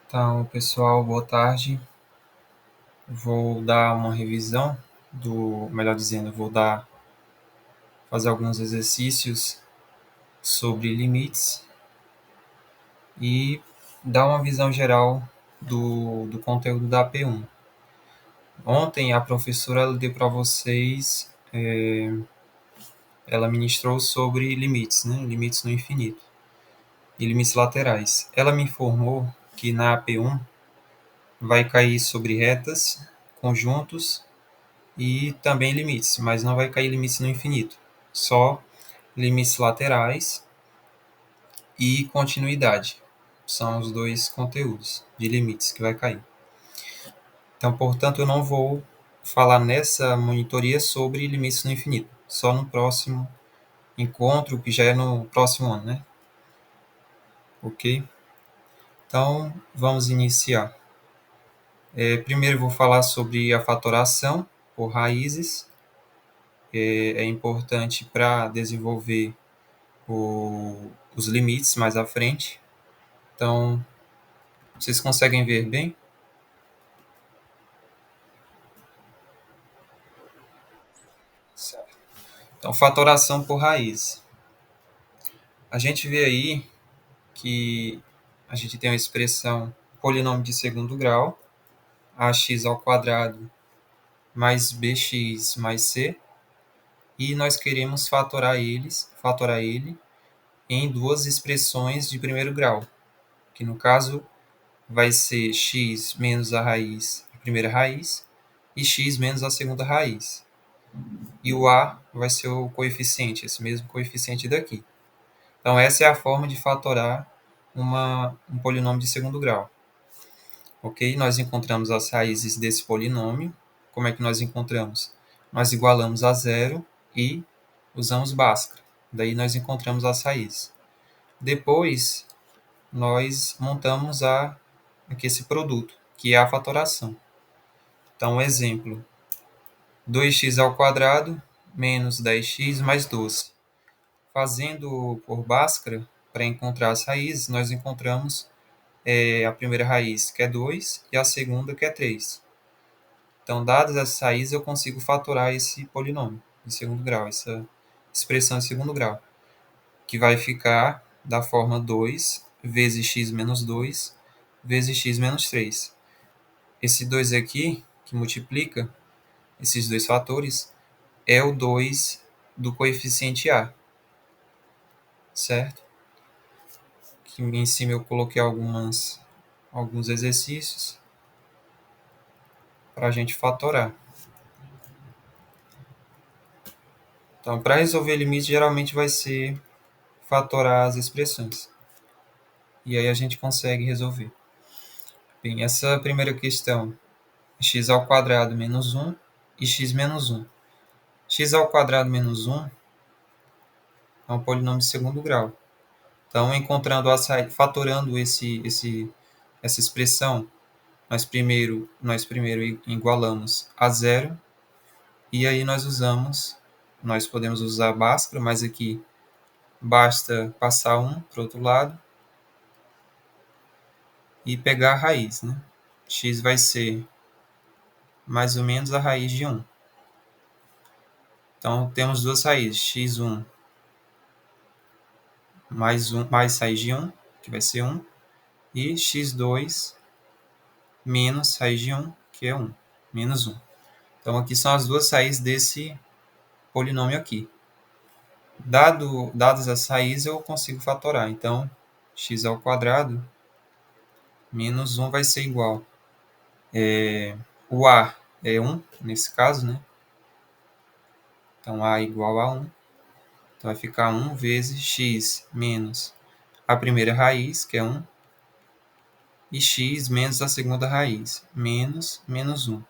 Então, pessoal, boa tarde. Vou dar uma revisão melhor dizendo, fazer alguns exercícios sobre limites e dar uma visão geral do conteúdo da P1. Ontem a professora ela deu para vocês, ela ministrou sobre limites, né? Limites no infinito e limites laterais. Ela me informou que na P1 vai cair sobre retas, conjuntos e também limites, mas não vai cair limites no infinito, só limites laterais e continuidade. São os dois conteúdos de limites que vai cair. Então, portanto, eu não vou falar nessa monitoria sobre limites no infinito, só no próximo encontro, que já é no próximo ano, né? Ok? Então, vamos iniciar. Primeiro, eu vou falar sobre a fatoração por raízes. É importante para desenvolver os limites mais à frente. Então, vocês conseguem ver bem? Certo. Então, fatoração por raiz. A gente vê aí que a gente tem uma expressão polinômio de segundo grau, ax ao quadrado mais bx mais c, e nós queremos fatorar ele em duas expressões de primeiro grau, que no caso vai ser x menos a primeira raiz, e x menos a segunda raiz. E o a vai ser o coeficiente, esse mesmo coeficiente daqui. Então, essa é a forma de fatorar um polinômio de segundo grau. Ok? Nós encontramos as raízes desse polinômio. Como é que nós encontramos? Nós igualamos a zero e usamos Bhaskara. Daí nós encontramos as raízes. Depois, nós montamos aqui esse produto, que é a fatoração. Então, exemplo, 2x ao quadrado menos 10x mais 12. Fazendo por Bhaskara, para encontrar as raízes, nós encontramos a primeira raiz, que é 2, e a segunda, que é 3. Então, dadas essas raízes, eu consigo fatorar esse polinômio de segundo grau, essa expressão de segundo grau, que vai ficar da forma 2 vezes x menos 2 vezes x menos 3. Esse 2 aqui, que multiplica esses dois fatores, é o 2 do coeficiente a, certo? Que em cima eu coloquei alguns exercícios para a gente fatorar. Então, para resolver limite, geralmente vai ser fatorar as expressões. E aí a gente consegue resolver. Bem, essa primeira questão, x ao quadrado menos 1 e x menos 1. X ao quadrado menos 1 é um polinômio de segundo grau. Então, fatorando essa expressão, nós primeiro igualamos a zero, e aí nós podemos usar Bhaskara, mas aqui basta passar 1 para o outro lado e pegar a raiz, né? X vai ser mais ou menos a raiz de 1. Então, temos duas raízes, x1 mais raiz de 1, que vai ser 1, e x2 menos raiz de 1, que é 1, menos 1. Então, aqui são as duas raízes desse polinômio aqui. Dadas as raízes, eu consigo fatorar. Então, x ao quadrado menos 1 vai ser igual. O a é 1, nesse caso, né? Então, a é igual a 1. Então, vai ficar 1 vezes x menos a primeira raiz, que é 1, e x menos a segunda raiz, menos 1.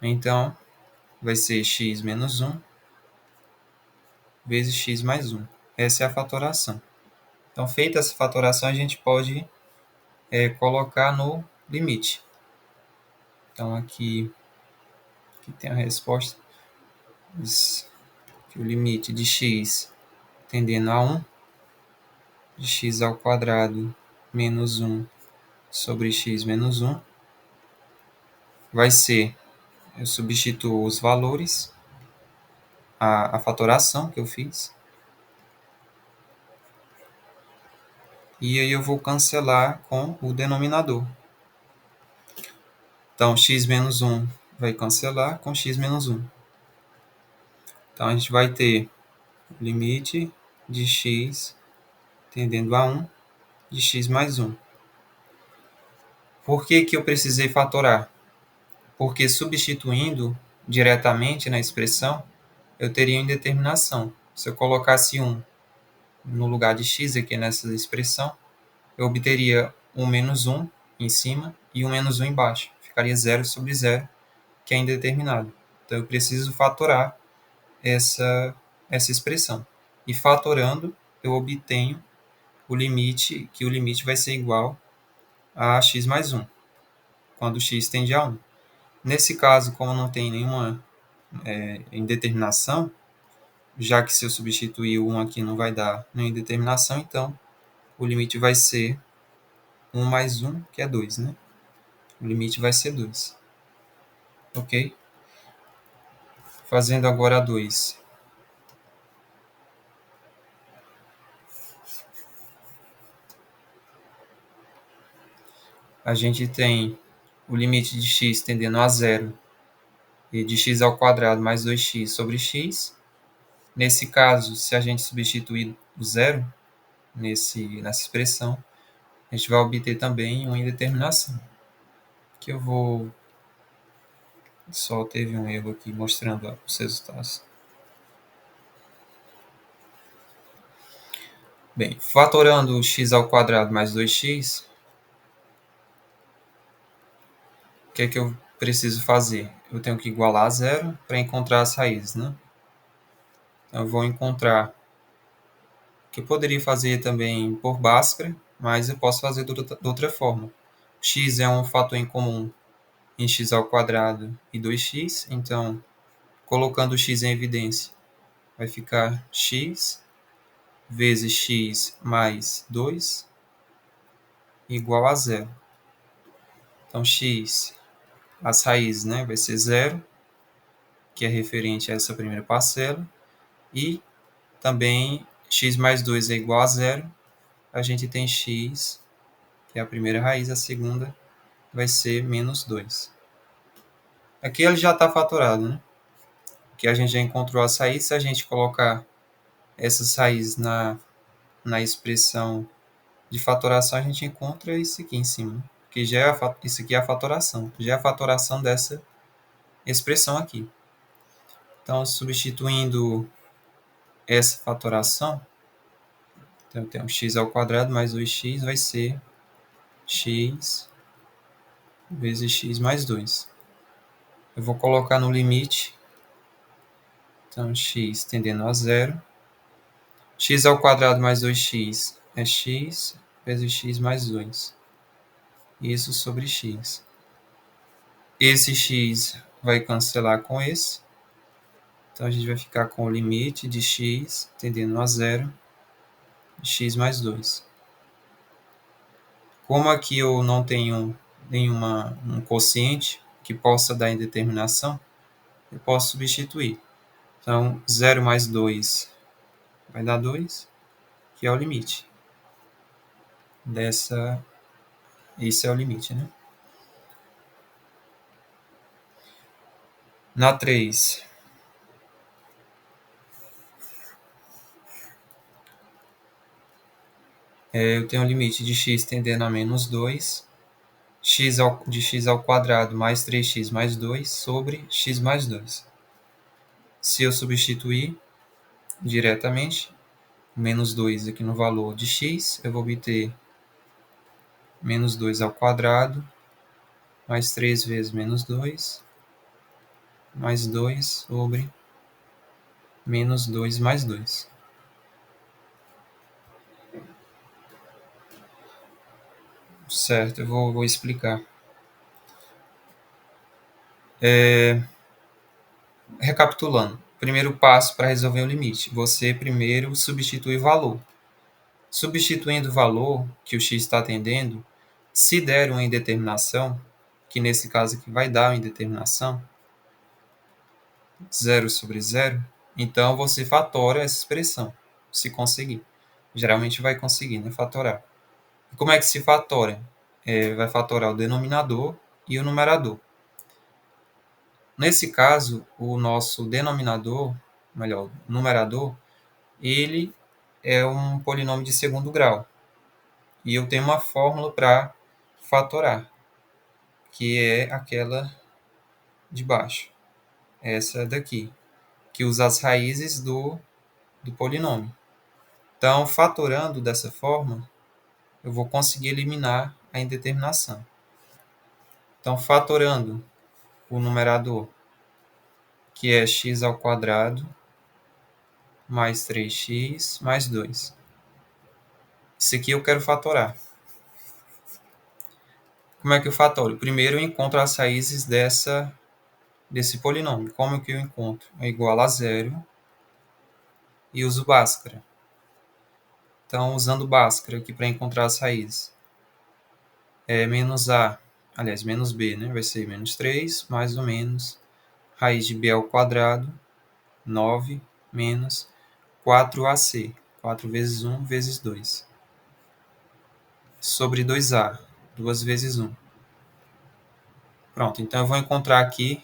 Então, vai ser x menos 1 vezes x mais 1. Essa é a fatoração. Então, feita essa fatoração, a gente pode colocar no limite. Então, aqui tem a resposta. Que o limite de x tendendo a 1, de x ao quadrado menos 1 sobre x menos 1 vai ser, eu substituo os valores, a fatoração que eu fiz, e aí eu vou cancelar com o denominador. Então, x menos 1 vai cancelar com x menos 1. Então, a gente vai ter o limite de x tendendo a 1 de x mais 1. Por que eu precisei fatorar? Porque substituindo diretamente na expressão, eu teria indeterminação. Se eu colocasse 1 no lugar de x aqui nessa expressão, eu obteria 1 menos 1 em cima e 1 menos 1 embaixo. Ficaria 0 sobre 0, que é indeterminado. Então, eu preciso fatorar essa expressão. E fatorando, eu obtenho o limite, que o limite vai ser igual a x mais 1, quando x tende a 1. Nesse caso, como não tem nenhuma indeterminação, já que se eu substituir o 1 aqui não vai dar nenhuma indeterminação, então o limite vai ser 1 mais 1, que é 2, né? O limite vai ser 2. Ok? Fazendo agora a 2. A gente tem o limite de x tendendo a 0 e de x ao quadrado mais 2x sobre x. Nesse caso, se a gente substituir o zero nessa expressão, a gente vai obter também uma indeterminação. Que eu vou... Só teve um erro aqui mostrando os resultados. Bem, fatorando x ao quadrado mais 2x, o que é que eu preciso fazer? Eu tenho que igualar a zero para encontrar as raízes, né? Então, eu vou encontrar, que eu poderia fazer também por Bhaskara, mas eu posso fazer de outra forma. X é um fator em comum em x ao quadrado e 2x, então, colocando o x em evidência, vai ficar x vezes x mais 2 igual a zero. Então, x, as raízes, né, vai ser 0, que é referente a essa primeira parcela, e também x mais 2 é igual a zero. A gente tem x, que é a primeira raiz, a segunda vai ser menos 2. Aqui ele já está fatorado, né? Aqui a gente já encontrou as raízes. Se a gente colocar essas raízes na expressão de fatoração, a gente encontra isso aqui em cima, né? Que já é isso aqui é a fatoração. Já é a fatoração dessa expressão aqui. Então, substituindo essa fatoração, então eu tenho x ao quadrado mais 2x vai ser x vezes x mais 2. Eu vou colocar no limite, então x tendendo a zero. X ao quadrado mais 2x é x vezes x mais 2. Isso sobre x. Esse x vai cancelar com esse. Então, a gente vai ficar com o limite de x tendendo a zero, x mais 2. Como aqui eu não tenho um quociente que possa dar indeterminação, eu posso substituir. Então, 0 mais 2 vai dar 2, que é o limite dessa... Esse é o limite, né? Na 3, eu tenho o limite de x tendendo a menos 2, de x ao quadrado mais 3x mais 2 sobre x mais 2. Se eu substituir diretamente, menos 2 aqui no valor de x, eu vou obter menos 2 ao quadrado, mais 3 vezes menos 2, mais 2 sobre menos 2 mais 2. Certo, eu vou explicar. Recapitulando. Primeiro passo para resolver o limite. Você primeiro substitui o valor. Substituindo o valor que o x está atendendo, se der uma indeterminação, que nesse caso aqui vai dar uma indeterminação, 0 sobre 0, então você fatora essa expressão, se conseguir. Geralmente vai conseguir, né, fatorar. E como é que se fatora? Vai fatorar o denominador e o numerador. Nesse caso, o nosso denominador, melhor, numerador, ele é um polinômio de segundo grau. E eu tenho uma fórmula para fatorar, que é aquela de baixo, essa daqui, que usa as raízes do polinômio. Então, fatorando dessa forma, eu vou conseguir eliminar a indeterminação. Então, fatorando o numerador, que é x ao quadrado mais 3x mais 2. Isso aqui eu quero fatorar. Como é que eu fatoro? Primeiro eu encontro as raízes desse polinômio. Como que eu encontro? É igual a 0 e uso Bhaskara. Então, usando Bhaskara aqui para encontrar as raízes. Menos a, aliás, menos b, né? Vai ser menos 3 mais ou menos raiz de b ao quadrado, 9, menos 4ac. 4 vezes 1 vezes 2. Sobre 2a, 2 vezes 1. Pronto, então eu vou encontrar aqui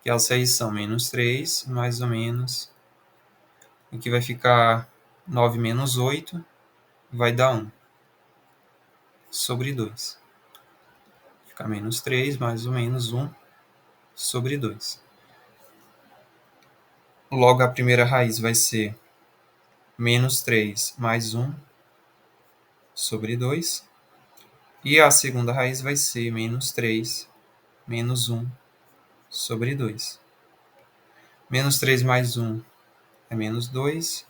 que as raízes são menos 3, mais ou menos. Aqui vai ficar 9 menos 8, vai dar 1. Sobre 2. Fica menos 3, mais ou menos 1 sobre 2. Logo, a primeira raiz vai ser menos 3 mais 1 sobre 2. E a segunda raiz vai ser menos 3 menos 1 sobre 2. Menos 3 mais 1 é menos 2,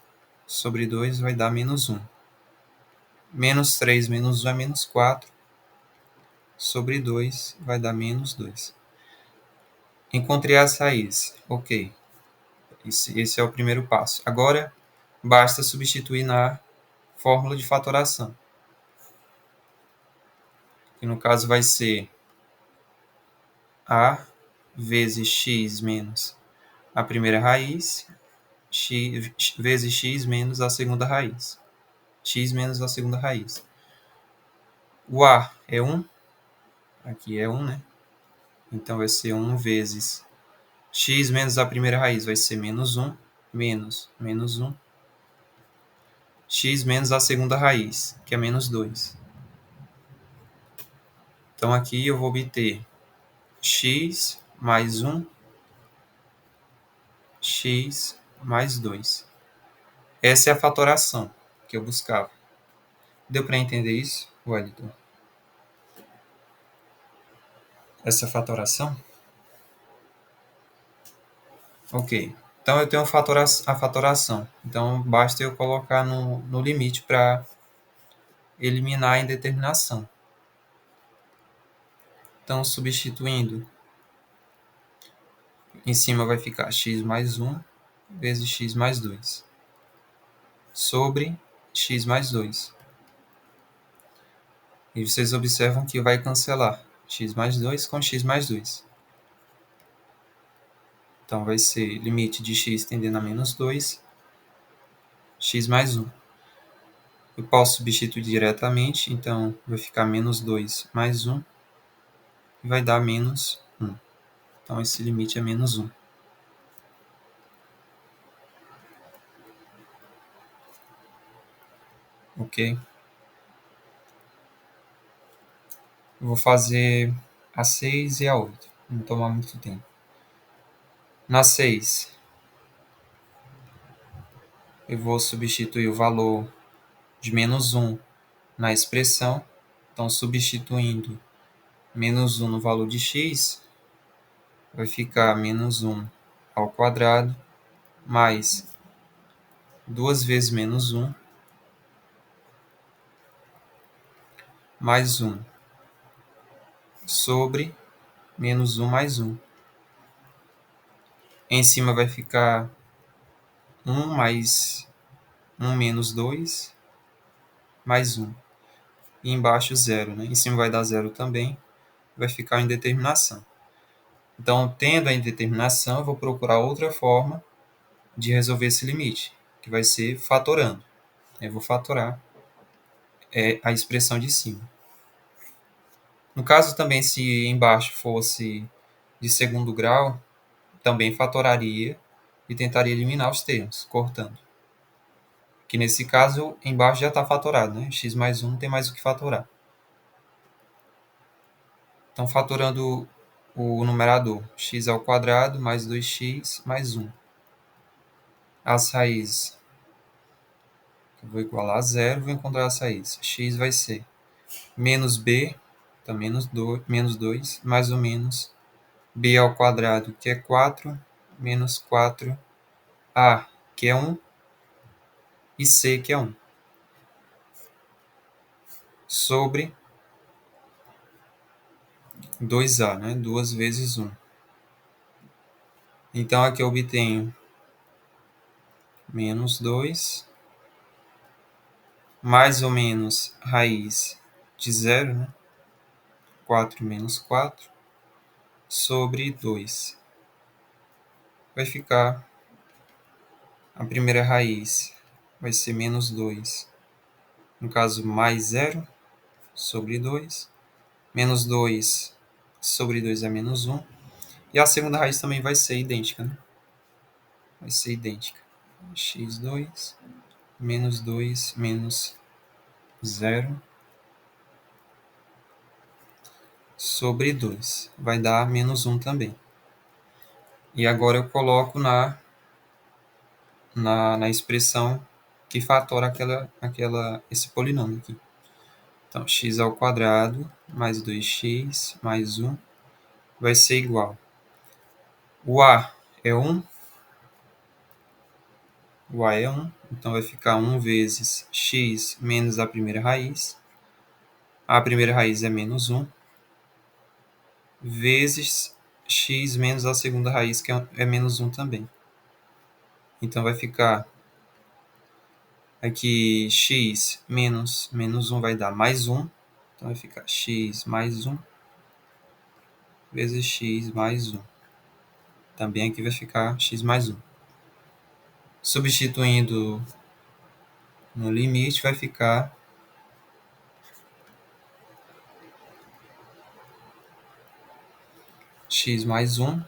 sobre 2 vai dar menos 1. Menos 3 menos 1 é menos 4, sobre 2 vai dar menos 2. Encontrei as raízes. Ok. Esse é o primeiro passo. Agora, basta substituir na fórmula de fatoração. Que no caso vai ser a vezes x menos a primeira raiz, x vezes x menos a segunda raiz. X menos a segunda raiz. O a é 1. Aqui é 1, né? Então vai ser 1 vezes x menos a primeira raiz vai ser menos 1, menos 1. X menos a segunda raiz, que é menos 2. Então aqui eu vou obter x mais 1, x mais 2. Essa é a fatoração que eu buscava. Deu para entender isso, Wellington? Essa fatoração? Ok. Então eu tenho a fatoração. Então basta eu colocar no limite para eliminar a indeterminação. Então, substituindo, em cima vai ficar x mais 1 vezes x mais 2 sobre x mais 2. E vocês observam que vai cancelar x mais 2 com x mais 2. Então, vai ser limite de x tendendo a menos 2, x mais 1. Eu posso substituir diretamente, então vai ficar menos 2 mais 1 e vai dar menos 1. Então, esse limite é menos 1. Ok? Eu vou fazer a 6 e a 8. Não tomar muito tempo. Na 6, eu vou substituir o valor de menos 1 na expressão. Então, substituindo menos 1 no valor de x, vai ficar menos 1 ao quadrado mais 2 vezes menos 1 mais 1 sobre menos 1 mais 1. Em cima vai ficar 1 mais 1 menos 2 mais 1. E embaixo 0, né? Em cima vai dar 0 também, vai ficar a indeterminação. Então, tendo a indeterminação, eu vou procurar outra forma de resolver esse limite, que vai ser fatorando. Eu vou fatorar a expressão de cima. No caso também, se embaixo fosse de segundo grau, também fatoraria e tentaria eliminar os termos, cortando. Que nesse caso, embaixo já está fatorado, né? X mais 1 não tem mais o que fatorar. Então, fatorando o numerador, x ao quadrado mais 2x mais 1. As raízes, eu vou igualar a zero, vou encontrar as raízes. X vai ser menos b, então menos 2, mais ou menos b ao quadrado, que é 4, menos 4a, que é 1, e c, que é 1, sobre 2a, né? 2 vezes 1. Então, aqui eu obtenho menos 2, mais ou menos raiz de 0, né? 4 menos 4, sobre 2. Vai ficar a primeira raiz, vai ser menos 2, no caso mais 0, sobre 2. Menos 2 sobre 2 é menos 1. E a segunda raiz também vai ser idêntica, né? Vai ser idêntica. x2 menos 2 menos 0 sobre 2. Vai dar menos 1 também. E agora eu coloco na expressão que fatora esse polinômio aqui. Então, x ao quadrado mais 2x mais 1 vai ser igual. O a é 1. O a é 1. Então, vai ficar 1 vezes x menos a primeira raiz. A primeira raiz é menos 1. Vezes x menos a segunda raiz, que é menos 1 também. Então, vai ficar aqui x menos 1 vai dar mais 1. Então, vai ficar x mais 1 vezes x mais 1. Também aqui vai ficar x mais 1. Substituindo no limite, vai ficar x mais 1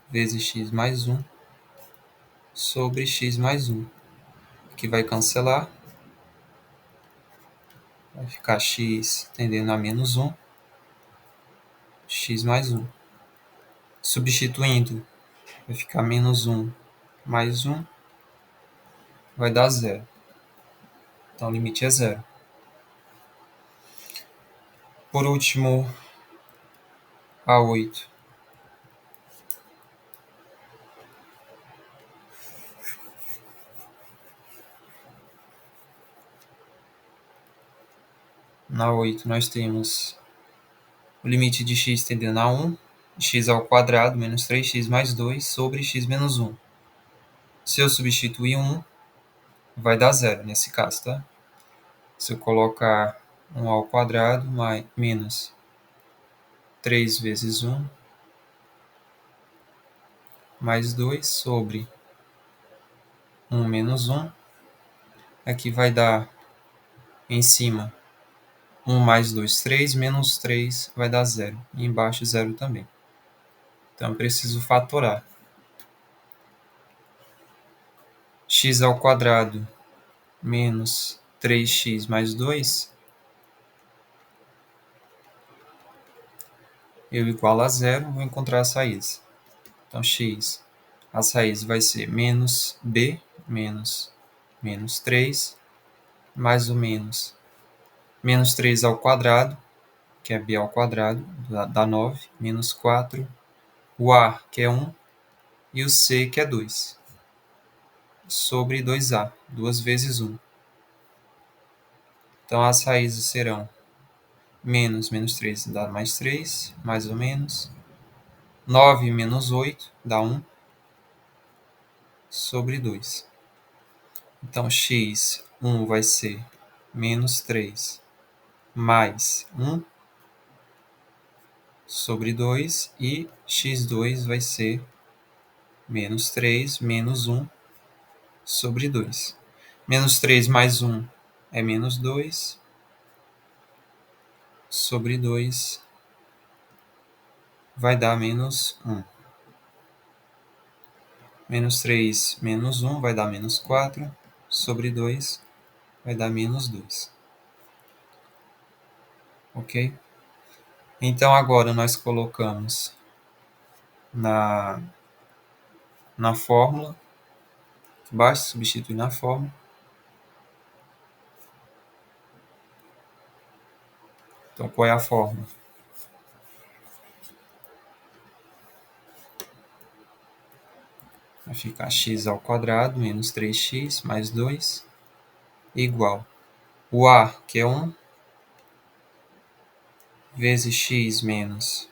vezes x mais 1 sobre x mais 1. Aqui vai cancelar. Vai ficar x tendendo a menos 1. X mais 1. Substituindo, vai ficar menos 1 mais 1. Vai dar 0. Então, o limite é 0. Por último, a 8. Na 8, nós temos o limite de x tendendo a 1, x ao quadrado menos 3x mais 2 sobre x menos 1. Se eu substituir 1, vai dar 0 nesse caso, tá? Se eu colocar 1 ao quadrado mais, menos 3 vezes 1 mais 2 sobre 1 menos 1, aqui vai dar em cima 1 mais 2, 3, menos 3 vai dar 0. E embaixo 0 também. Então, eu preciso fatorar. X ao quadrado menos 3x mais 2, eu igualo a 0, vou encontrar as raízes. Então, x, as raízes vai ser menos b, menos 3, mais ou menos 3 ao quadrado, que é b ao quadrado, dá 9, menos 4, o a, que é 1, e o c, que é 2, sobre 2a, 2 vezes 1. Então, as raízes serão menos 3 dá mais 3, mais ou menos. 9 menos 8 dá 1, sobre 2. Então, x, 1 vai ser menos 3 mais 1 sobre 2 e x2 vai ser menos 3 menos 1 sobre 2. Menos 3 mais 1 é menos 2 sobre 2 vai dar menos 1. Menos 3 menos 1 vai dar menos 4 sobre 2 vai dar menos 2. Ok? Então agora nós colocamos na fórmula, basta substituir na fórmula. Então qual é a fórmula? Vai ficar x ao quadrado menos 3x mais 2 igual o a, que é 1, vezes x menos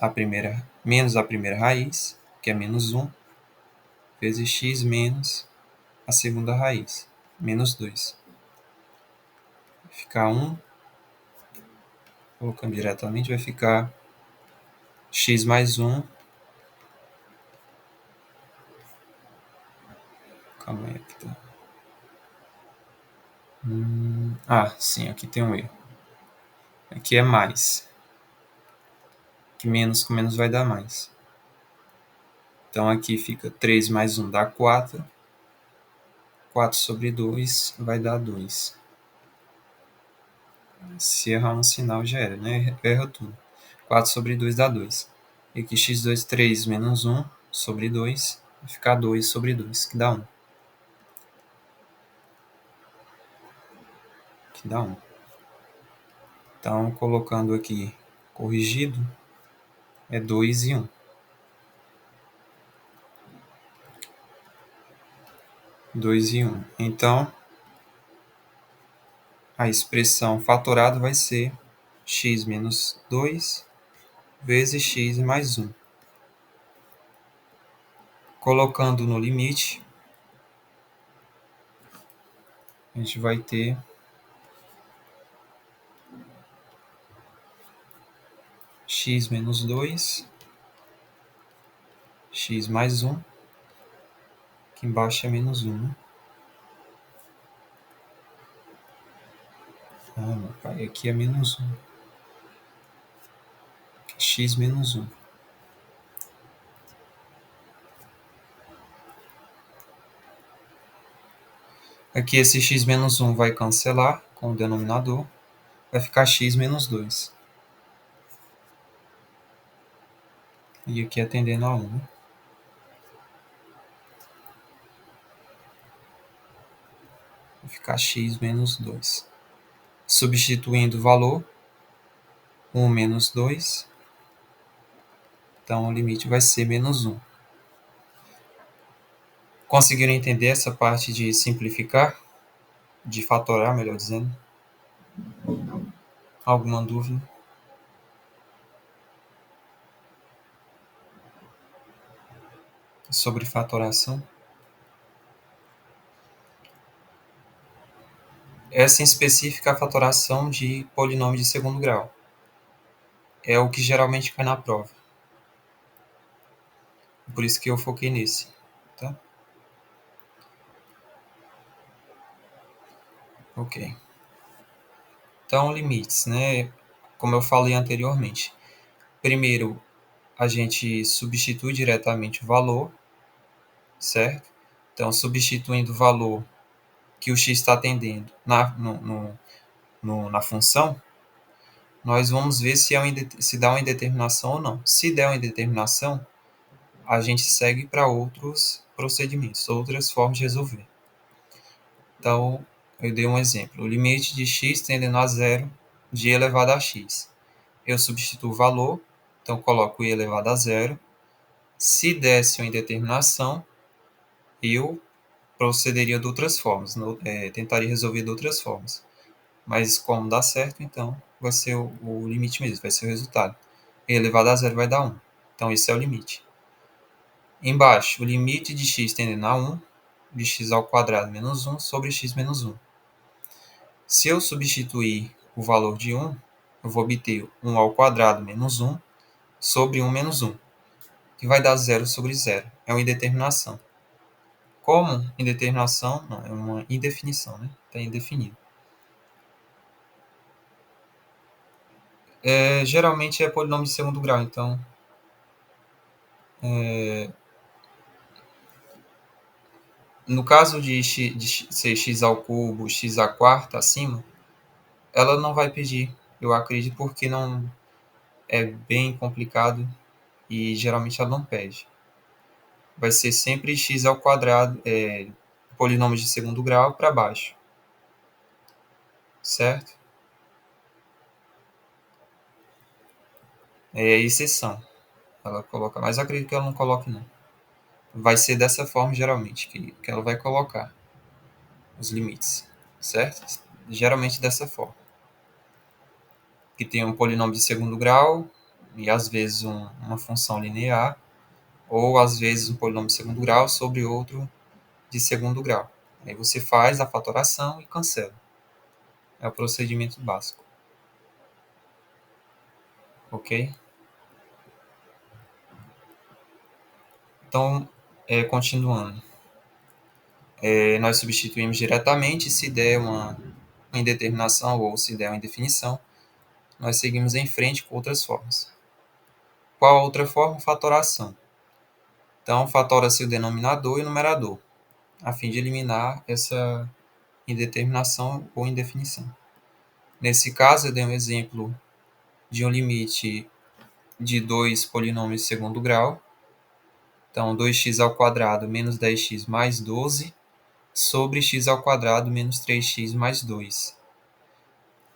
a primeira raiz, que é menos 1, vezes x menos a segunda raiz, menos 2. Vai ficar 1, colocando diretamente, vai ficar x mais 1. Calma aí, aqui tá. Sim, aqui tem um erro. Aqui é mais. Que menos com menos vai dar mais. Então aqui fica 3 mais 1 dá 4. 4 sobre 2 vai dar 2. Se errar um sinal já era, né? Erra tudo. 4 sobre 2 dá 2. E aqui x2, 3 menos 1 sobre 2. Vai ficar 2 sobre 2, que dá 1. Que dá 1. Então, colocando aqui corrigido, é 2 e 1. 2 e 1. Então, a expressão fatorada vai ser x menos 2 vezes x mais 1. Colocando no limite, a gente vai ter x menos 2, x mais 1, aqui embaixo é menos 1, né? Meu pai, aqui é menos 1. X menos 1. Aqui esse x menos 1 vai cancelar com o denominador. Vai ficar x menos 2. E aqui atendendo a 1, né? Vai ficar x menos 2. Substituindo o valor, 1 menos 2. Então o limite vai ser menos 1. Conseguiram entender essa parte de simplificar? De fatorar, melhor dizendo? Alguma dúvida? Sobre fatoração? Essa em específico é a fatoração de polinômio de segundo grau. É o que geralmente cai na prova. Por isso que eu foquei nesse. Tá? Ok. Então, limites, né? Como eu falei anteriormente. Primeiro, a gente substitui diretamente o valor, certo? Então, substituindo o valor que o x está atendendo na função, nós vamos ver se dá uma indeterminação ou não. Se der uma indeterminação, a gente segue para outros procedimentos, outras formas de resolver. Então, eu dei um exemplo. O limite de x tendendo a zero de e elevado a x. Eu substituo o valor, então coloco e elevado a zero. Se desse uma indeterminação, eu procederia de outras formas, tentaria resolver de outras formas. Mas como dá certo, então vai ser o limite mesmo, vai ser o resultado. E elevado a zero vai dar 1. Então esse é o limite. Embaixo, o limite de x tendendo a 1, de x ao quadrado menos 1 sobre x menos 1. Se eu substituir o valor de 1, eu vou obter 1 ao quadrado menos 1 sobre 1 menos 1, que vai dar 0 sobre 0. É uma indeterminação. Como indeterminação, não, é uma indefinição, né? Está indefinido. Geralmente é polinômio de segundo grau, então no caso de ser x ao cubo, x à quarta acima, ela não vai pedir, eu acredito, porque não é bem complicado e geralmente ela não pede. Vai ser sempre x ao quadrado, polinômios de segundo grau para baixo, certo? É a exceção. Ela coloca, mas eu acredito que ela não coloque não. Vai ser dessa forma geralmente que ela vai colocar os limites, certo? Geralmente dessa forma. Que tem um polinômio de segundo grau e às vezes uma função linear, ou às vezes um polinômio de segundo grau sobre outro de segundo grau. Aí você faz a fatoração e cancela. É o procedimento básico. Ok? Então, continuando. Nós substituímos diretamente se der uma indeterminação ou se der uma indefinição. Nós seguimos em frente com outras formas. Qual a outra forma? Fatoração. Então, fatora-se o denominador e o numerador, a fim de eliminar essa indeterminação ou indefinição. Nesse caso, eu dei um exemplo de um limite de dois polinômios de segundo grau. Então, 2x ao quadrado menos 10x mais 12 sobre x ao quadrado menos 3x mais 2.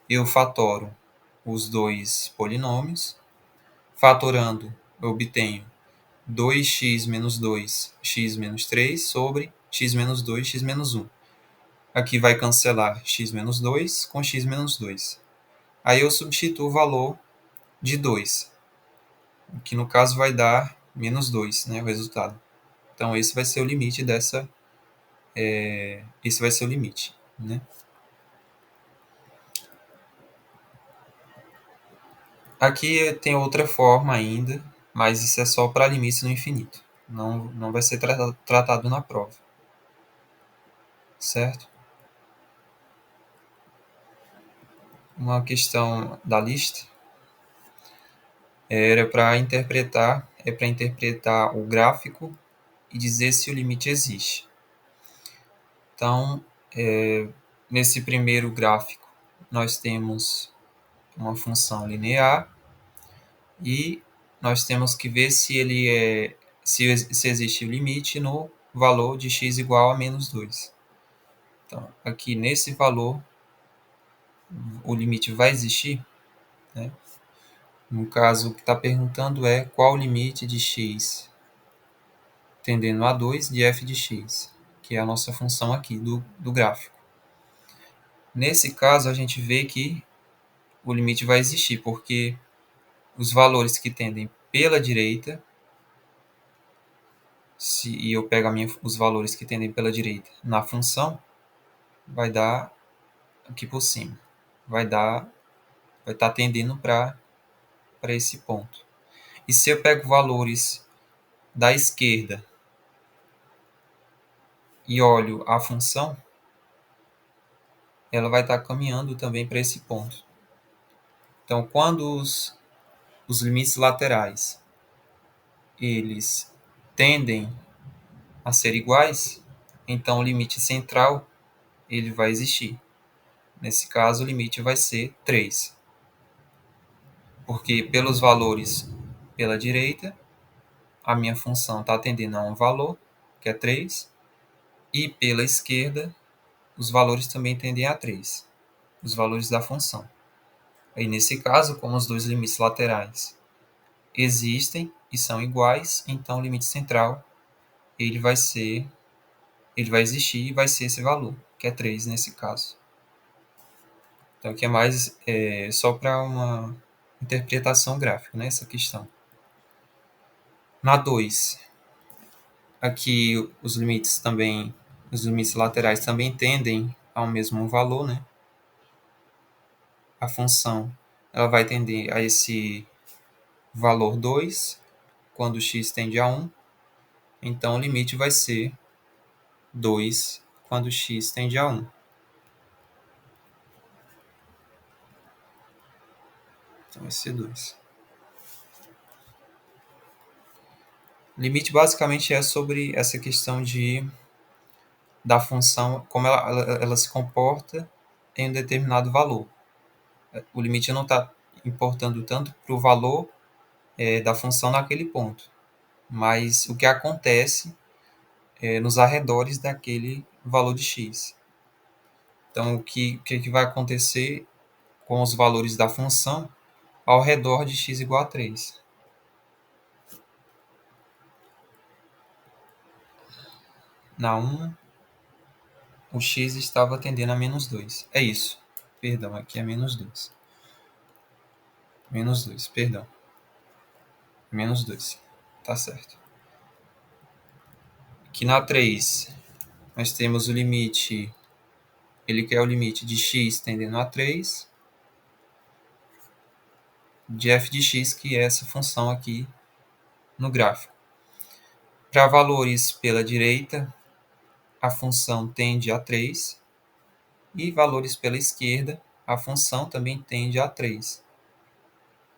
Eu fatoro os dois polinômios. Fatorando, eu obtenho 2x menos 2, x menos 3 sobre x menos 2, x menos 1. Aqui vai cancelar x menos 2 com x menos 2. Aí eu substituo o valor de 2, que no caso vai dar menos 2, né, o resultado. Então esse vai ser o limite dessa... esse vai ser o limite, né? Aqui tem outra forma ainda, mas isso é só para limites no infinito. Não vai ser tratado na prova. Certo? Uma questão da lista era para interpretar o gráfico e dizer se o limite existe. Então, nesse primeiro gráfico, nós temos uma função linear e nós temos que ver se existe o limite no valor de x igual a menos 2. Então, aqui nesse valor, o limite vai existir, né? No caso, o que está perguntando é qual o limite de x tendendo a 2 de f de x, que é a nossa função aqui do gráfico. Nesse caso, a gente vê que o limite vai existir, porque os valores que tendem pela direita, e eu pego os valores que tendem pela direita na função, vai dar aqui por cima. Vai estar tendendo para esse ponto. E se eu pego valores da esquerda e olho a função, ela vai estar caminhando também para esse ponto. Então, quando os limites laterais eles tendem a ser iguais, então o limite central ele vai existir. Nesse caso, o limite vai ser 3. Porque pelos valores pela direita, a minha função está tendendo a um valor, que é 3, e pela esquerda, os valores também tendem a 3, os valores da função. Aí, nesse caso, como os dois limites laterais existem e são iguais, então o limite central ele vai existir e vai ser esse valor, que é 3 nesse caso. Então aqui é mais só para uma interpretação gráfica, né, essa questão. Na 2, aqui os limites laterais também tendem ao mesmo valor, né? a função ela vai tender a esse valor 2 quando x tende a 1. Então, o limite vai ser 2 quando x tende a 1. Então, vai ser 2. Limite basicamente é sobre essa questão da função, como ela se comporta em um determinado valor. O limite não está importando tanto para o valor da função naquele ponto, mas o que acontece nos arredores daquele valor de x. Então, o que vai acontecer com os valores da função ao redor de x igual a 3? Na 1, o x estava tendendo a menos 2. É isso. Perdão, aqui é menos 2. Menos 2, perdão. Menos 2. Tá certo. Aqui na 3, nós temos o limite. Ele quer o limite de x tendendo a 3 de f de x, que é essa função aqui no gráfico. Para valores pela direita, a função tende a 3. E valores pela esquerda, a função também tende a 3.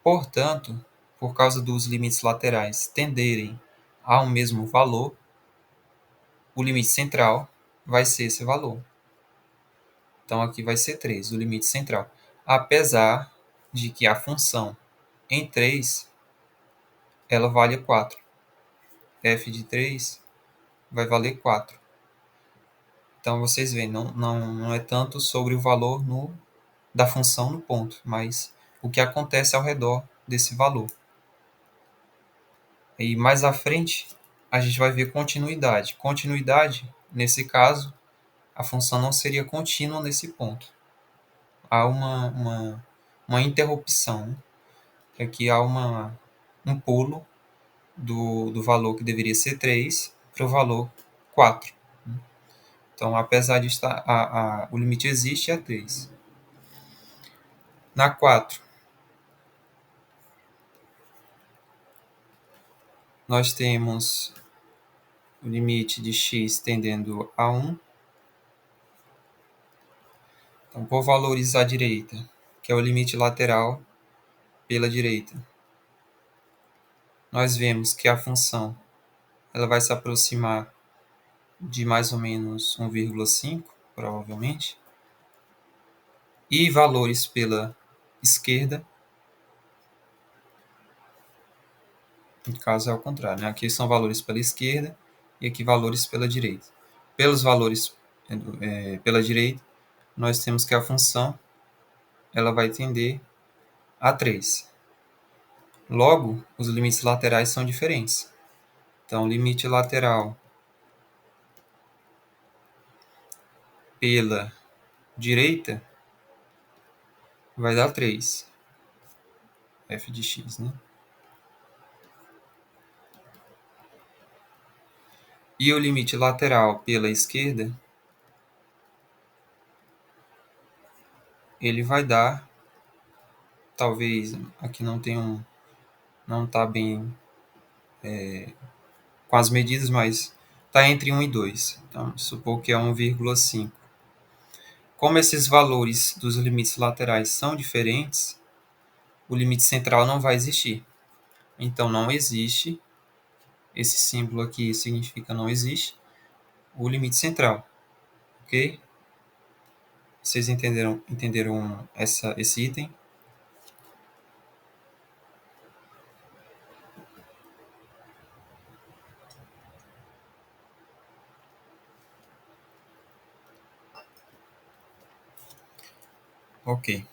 Portanto, por causa dos limites laterais tenderem ao mesmo valor, o limite central vai ser esse valor. Então, aqui vai ser 3, o limite central. Apesar de que a função em 3, ela vale 4. f de 3 vai valer 4. Então, vocês veem, não é tanto sobre o valor da função no ponto, mas o que acontece ao redor desse valor. E mais à frente, a gente vai ver continuidade. Continuidade, nesse caso, a função não seria contínua nesse ponto. Há uma interrupção. Né? Aqui há um pulo do valor que deveria ser 3 para o valor 4. Então, apesar de estar, o limite existe, é 3. Na 4, nós temos o limite de x tendendo a 1. Então, por valores à direita, que é o limite lateral pela direita, nós vemos que a função ela vai se aproximar de mais ou menos 1,5, provavelmente. E valores pela esquerda, no caso é ao contrário, né? Aqui são valores pela esquerda e aqui valores pela direita. Pelos valores pela direita, nós temos que a função ela vai tender a 3. Logo, os limites laterais são diferentes. Então, limite lateral pela direita vai dar 3. F de x, né? E o limite lateral pela esquerda, ele vai dar, talvez, aqui não está bem com as medidas, mas está entre 1 e 2. Então, supor que é 1,5. Como esses valores dos limites laterais são diferentes, o limite central não vai existir. Então, não existe, esse símbolo aqui significa não existe, o limite central. Ok? Vocês entenderam esse item? Ok.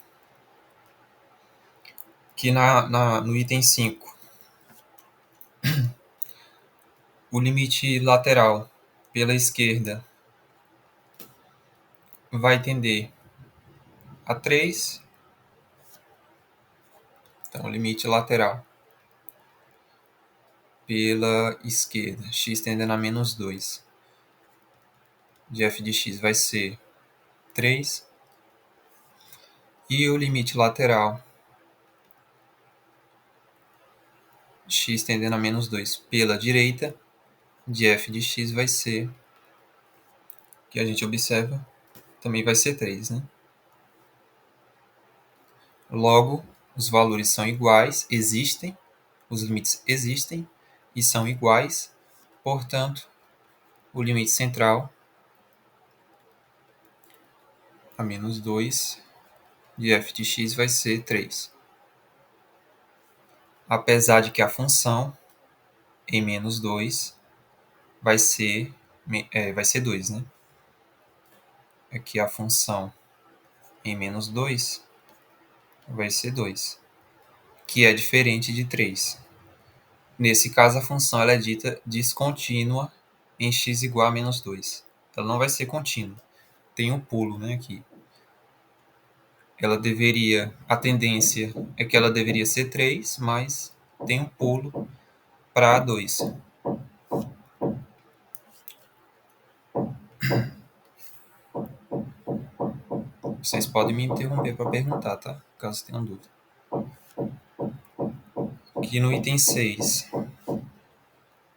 Aqui no item 5, o limite lateral pela esquerda vai tender a 3. Então, o limite lateral pela esquerda, x tendendo a menos 2, de f de x vai ser 3. E o limite lateral x tendendo a menos 2 pela direita de f de x vai ser, que a gente observa, também vai ser 3, né? Logo, os valores são iguais, existem, os limites existem e são iguais, portanto, o limite central a menos 2 de f de x vai ser 3. Apesar de que a função em menos 2 vai ser 2, né? Aqui a função em menos 2 vai ser 2, que é diferente de 3. Nesse caso, a função ela é dita descontínua em x igual a menos 2. Ela não vai ser contínua. Tem um pulo, né, aqui. A tendência é que ela deveria ser 3, mas tem um pulo para 2. Vocês podem me interromper para perguntar, tá? Caso tenham dúvida. Aqui no item 6,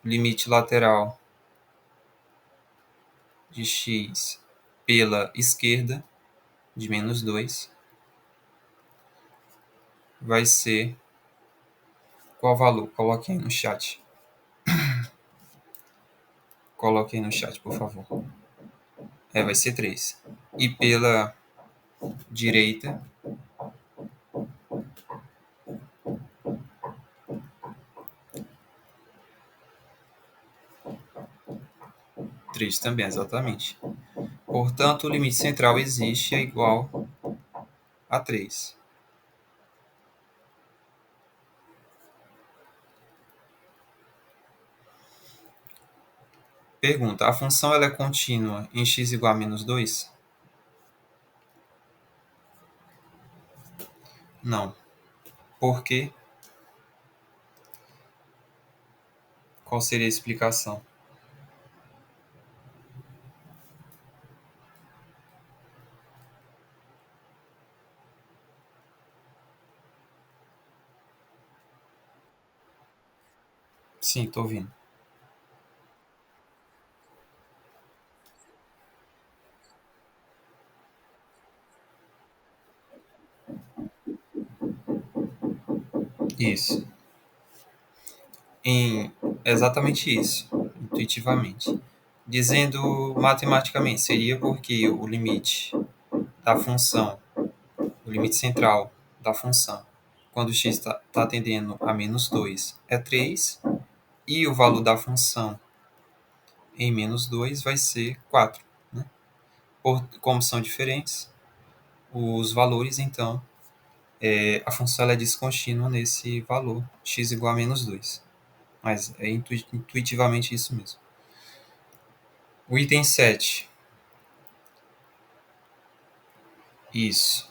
limite lateral de x pela esquerda de menos 2 vai ser qual valor? Coloque aí no chat. Coloque aí no chat, por favor. Vai ser 3. E pela direita, 3 também, exatamente. Portanto, o limite central existe é igual a 3. Pergunta: a função ela é contínua em x igual a menos 2? Não. Por quê? Qual seria a explicação? Sim, estou ouvindo. Isso. Em exatamente isso, intuitivamente. Dizendo matematicamente, seria porque o limite da função, o limite central da função, quando x está tendendo a menos 2 é 3, e o valor da função em menos 2 vai ser 4. Né? Como são diferentes os valores, então, a função ela é descontínua nesse valor, x igual a menos 2. Mas é intuitivamente isso mesmo. O item 7. Isso.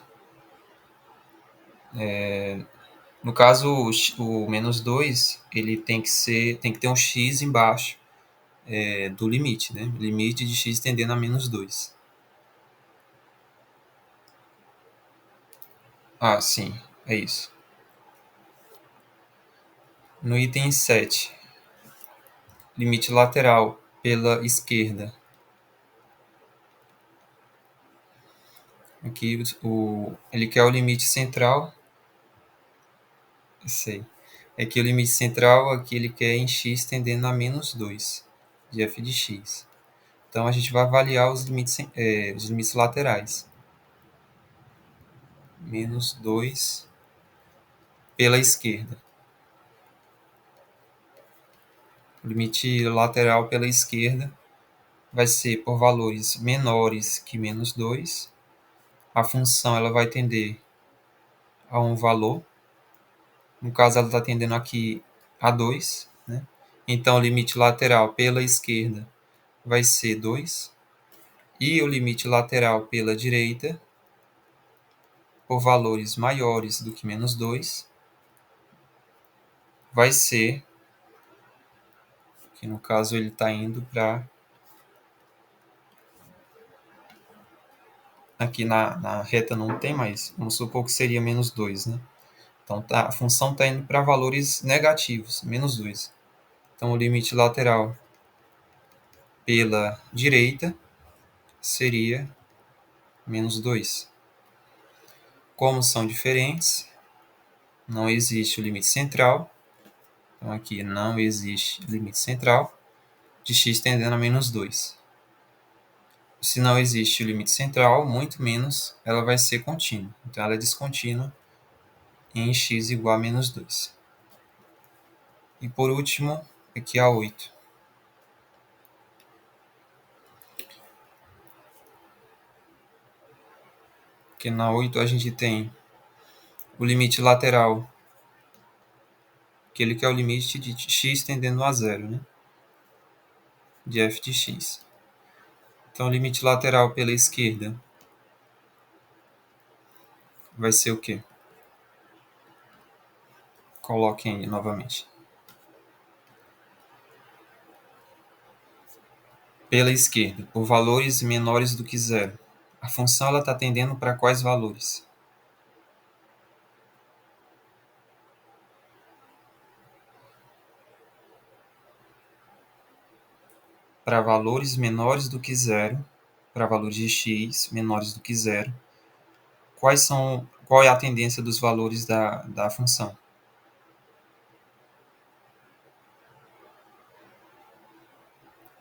No caso, o menos 2 ele tem que ter um x embaixo do limite, né? Limite de x tendendo a menos 2. Ah, sim, é isso. No item 7, limite lateral pela esquerda. Aqui ele quer o limite central. Sei. Aqui o limite central, aqui ele quer em x tendendo a menos 2 de f de x. Então a gente vai avaliar os limites laterais. Menos 2 pela esquerda. O limite lateral pela esquerda vai ser por valores menores que menos 2. A função ela vai tender a um valor. No caso, ela está tendendo aqui a 2. Né? Então, o limite lateral pela esquerda vai ser 2. E o limite lateral pela direita, por valores maiores do que menos 2, vai ser, que no caso ele está indo para aqui na reta não tem, mas vamos supor que seria menos 2, né? Então a função está indo para valores negativos, menos 2. Então o limite lateral pela direita seria menos 2. Como são diferentes, não existe o limite central. Então aqui não existe limite central de x tendendo a menos 2. Se não existe o limite central, muito menos ela vai ser contínua. Então ela é descontínua em x igual a menos 2. E por último, aqui a 8. Porque na 8 a gente tem o limite lateral, aquele que é o limite de x tendendo a zero, né? De f de x. Então o limite lateral pela esquerda vai ser o quê? Coloquem aí novamente. Pela esquerda, por valores menores do que zero. A função está tendendo para quais valores? Para valores menores do que zero, para valores de x menores do que zero. Qual é a tendência dos valores da função?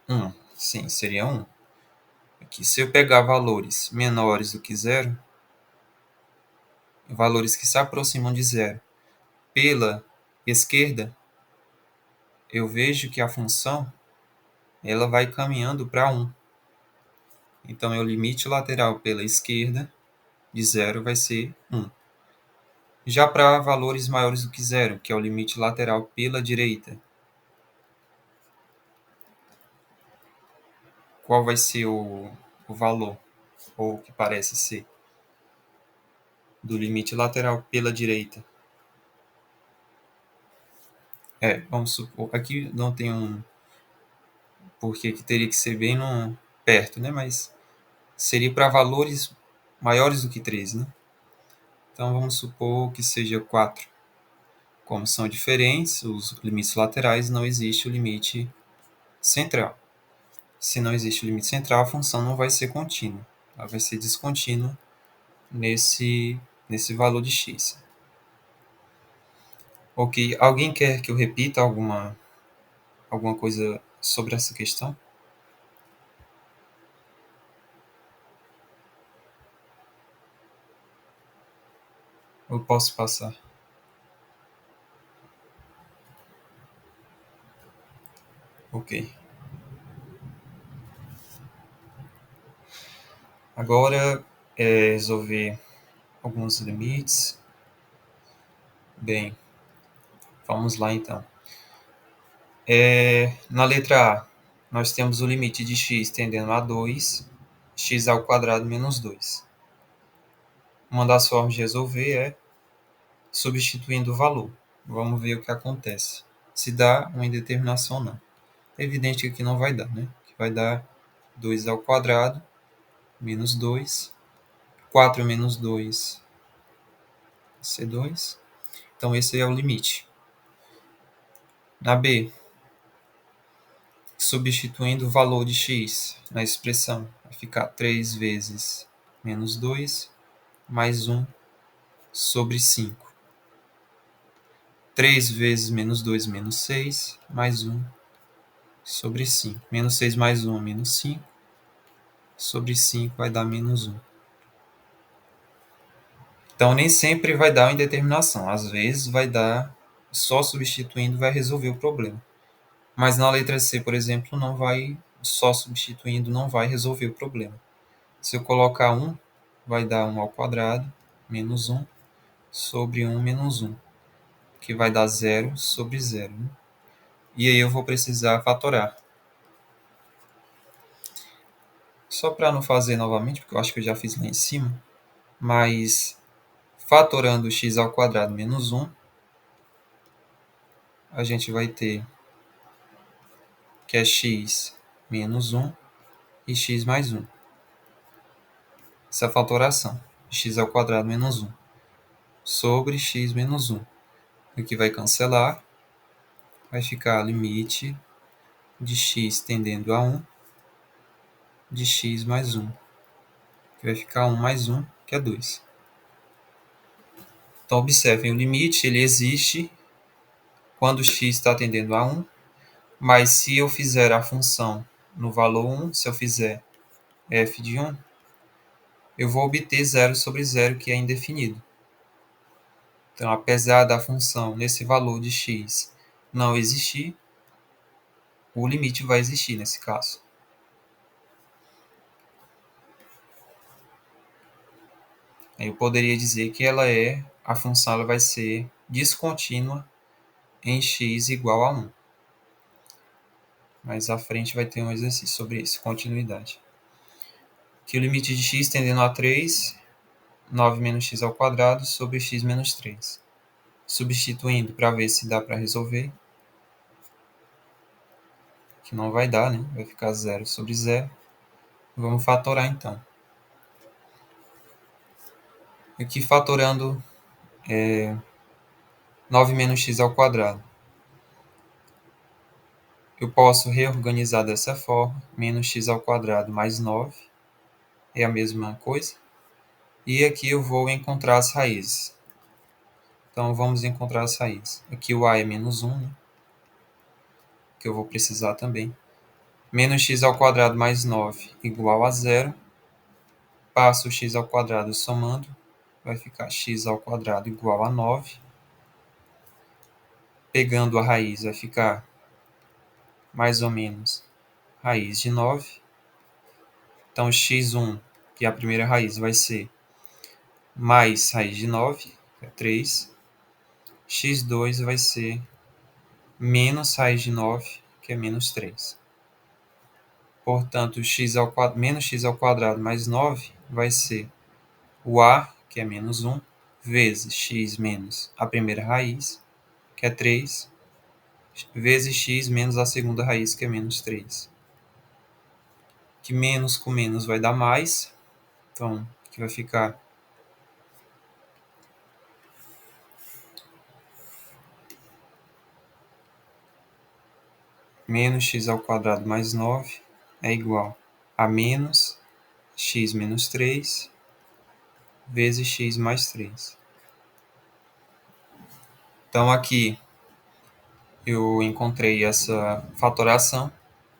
1. Sim, seria 1. Aqui, se eu pegar valores menores do que zero, valores que se aproximam de zero, pela esquerda, eu vejo que a função ela vai caminhando para 1. Então, o limite lateral pela esquerda de zero vai ser 1. Já para valores maiores do que zero, que é o limite lateral pela direita, qual vai ser o valor, ou o que parece ser, do limite lateral pela direita? Vamos supor, aqui não tem um porquê que teria que ser bem perto, né? Mas seria para valores maiores do que 13, né? Então vamos supor que seja 4. Como são diferentes os limites laterais, não existe o limite central. Se não existe o limite central, a função não vai ser contínua. Ela vai ser descontínua nesse valor de x. Ok, alguém quer que eu repita alguma coisa sobre essa questão? Eu posso passar. Ok. Agora resolver alguns limites. Bem, vamos lá então. Na letra A, nós temos o limite de x tendendo a 2, x ao quadrado menos 2. Uma das formas de resolver é substituindo o valor. Vamos ver o que acontece. Se dá uma indeterminação ou não. É evidente que aqui não vai dar, né? Que vai dar 2 ao quadrado menos 2. 4 menos 2 vai ser 2. Então esse é o limite. Na B, substituindo o valor de x na expressão, vai ficar 3 vezes menos 2 mais 1 sobre 5. 3 vezes menos 2 menos 6 mais 1 sobre 5. Menos 6 mais 1 menos 5 sobre 5 vai dar menos 1. Então nem sempre vai dar uma indeterminação. Às vezes vai dar, só substituindo vai resolver o problema. Mas na letra C, por exemplo, não vai, só substituindo não vai resolver o problema. Se eu colocar 1, vai dar 1 ao quadrado menos 1 sobre 1 menos 1, que vai dar 0 sobre 0. Né? E aí eu vou precisar fatorar. Só para não fazer novamente, porque eu acho que eu já fiz lá em cima, mas fatorando x ao quadrado menos 1, a gente vai ter que é x menos 1 e x mais 1. essa fatoração. X ao quadrado menos 1 sobre x menos 1. O que vai cancelar, vai ficar limite de x tendendo a 1 de x mais 1, que vai ficar 1 mais 1, que é 2. Então, observem, o limite ele existe quando x está tendendo a 1, mas se eu fizer a função no valor 1, se eu fizer f de 1, eu vou obter 0 sobre 0, que é indefinido. Então, apesar da função nesse valor de x não existir, o limite vai existir nesse caso. Eu poderia dizer que a função ela vai ser descontínua em x igual a 1. Mais à frente vai ter um exercício sobre isso, continuidade. Que o limite de x tendendo a 3, 9 menos x ao quadrado sobre x menos 3. Substituindo para ver se dá para resolver. Que não vai dar, né? Vai ficar 0 sobre 0. Vamos fatorar então. Aqui fatorando 9 menos x ao quadrado. Eu posso reorganizar dessa forma. Menos x ao quadrado mais 9 é a mesma coisa. E aqui eu vou encontrar as raízes. Então, vamos encontrar as raízes. Aqui o a é menos 1, né? Que eu vou precisar também. Menos x ao quadrado mais 9 igual a 0. Passo o x ao quadrado somando. Vai ficar x ao quadrado igual a 9. Pegando a raiz, vai ficar mais ou menos raiz de 9. Então, x1, que é a primeira raiz, vai ser mais raiz de 9, que é 3. x2 vai ser menos raiz de 9, que é menos 3. Portanto, menos x ao quadrado mais 9 vai ser o a, que é menos 1, vezes x menos a primeira raiz, que é 3, vezes x menos a segunda raiz, que é menos 3. Que menos com menos vai dar mais. Então, aqui vai ficar menos x ao quadrado mais 9 é igual a menos x menos 3 vezes x mais 3. Então, aqui eu encontrei essa fatoração.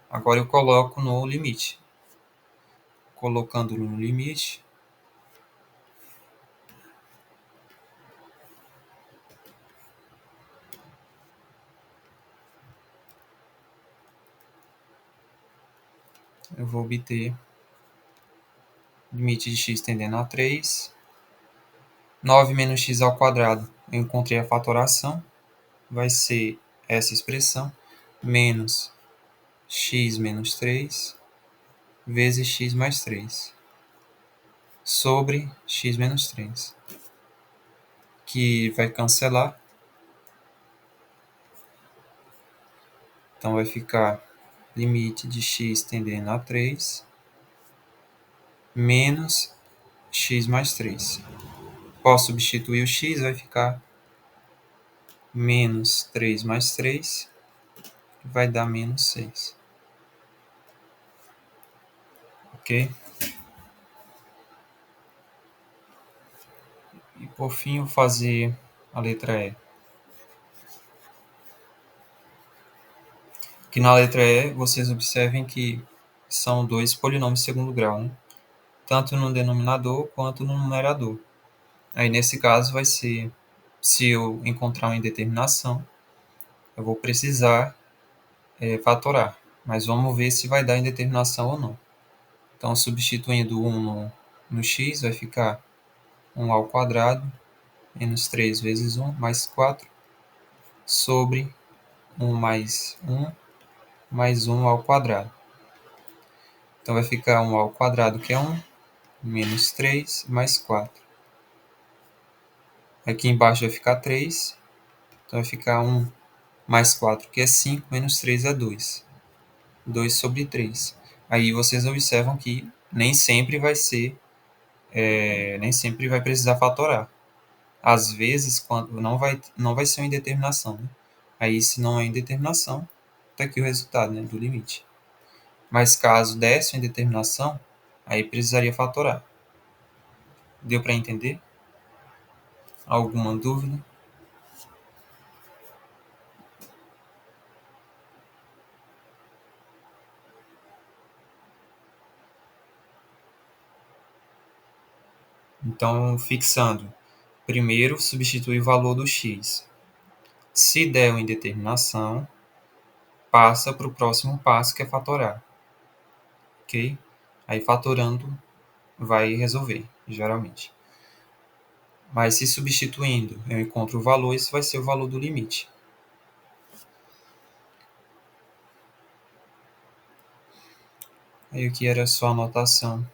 Agora eu coloco no limite. Colocando no limite, eu vou obter limite de x tendendo a 3. 9 menos x ao quadrado, eu encontrei a fatoração. Vai ser essa expressão, menos x menos 3 vezes x mais 3 sobre x menos 3, que vai cancelar. Então, vai ficar limite de x tendendo a 3 menos x mais 3. Posso substituir o x, vai ficar menos 3 mais 3, vai dar menos 6. Ok? E por fim, eu vou fazer a letra E. Aqui na letra E, vocês observem que são dois polinômios de segundo grau, né? Tanto no denominador quanto no numerador. Aí, nesse caso, vai ser, se eu encontrar uma indeterminação, eu vou precisar fatorar. Mas vamos ver se vai dar indeterminação ou não. Então, substituindo 1 no x, vai ficar 1 ao quadrado, menos 3 vezes 1, mais 4, sobre 1 mais 1 ao quadrado. Então, vai ficar 1 ao quadrado, que é 1, menos 3, mais 4. Aqui embaixo vai ficar 3, então vai ficar 1 mais 4, que é 5, menos 3 é 2. 2 sobre 3. Aí vocês observam que nem sempre vai ser nem sempre vai precisar fatorar. Às vezes, quando não vai ser uma indeterminação, né? Aí, se não é indeterminação, tá aqui o resultado, né, do limite. Mas caso desse uma indeterminação, aí precisaria fatorar. Deu para entender? Alguma dúvida? Então, fixando. Primeiro, substitui o valor do x. Se der uma indeterminação, passa para o próximo passo, que é fatorar. Ok? Aí, fatorando, vai resolver, geralmente. Mas se substituindo eu encontro o valor, isso vai ser o valor do limite. Aí aqui era só a anotação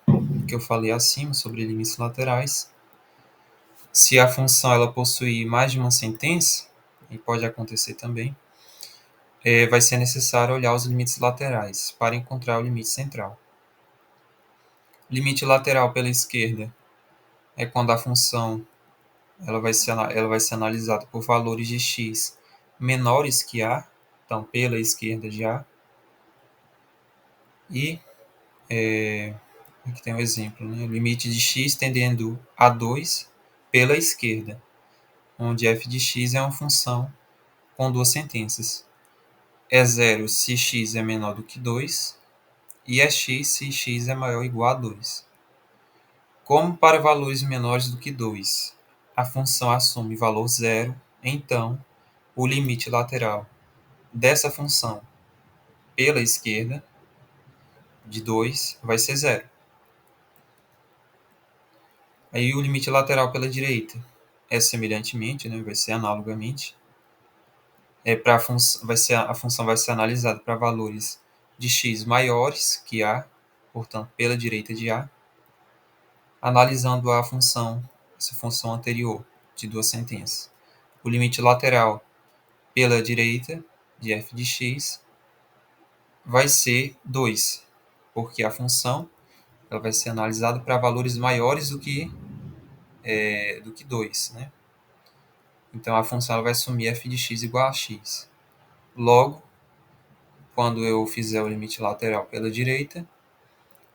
que eu falei acima sobre limites laterais. Se a função ela possuir mais de uma sentença, e pode acontecer também, vai ser necessário olhar os limites laterais para encontrar o limite central. Limite lateral pela esquerda é quando a função ela vai ser analisada por valores de x menores que a, então pela esquerda de a, e aqui tem um exemplo, né? Limite de x tendendo a 2 pela esquerda, onde f de x é uma função com duas sentenças. É zero se x é menor do que 2 e é x se x é maior ou igual a 2. Como para valores menores do que 2, a função assume valor zero, então o limite lateral dessa função pela esquerda de 2 vai ser zero. Aí o limite lateral pela direita é semelhantemente, né, vai ser analogamente. A função vai ser analisada para valores de x maiores que a, portanto, pela direita de a, analisando essa função anterior de duas sentenças. O limite lateral pela direita de f de x vai ser 2, porque a função ela vai ser analisada para valores maiores do que 2, né? Então a função ela vai assumir f de x igual a x. Logo, quando eu fizer o limite lateral pela direita,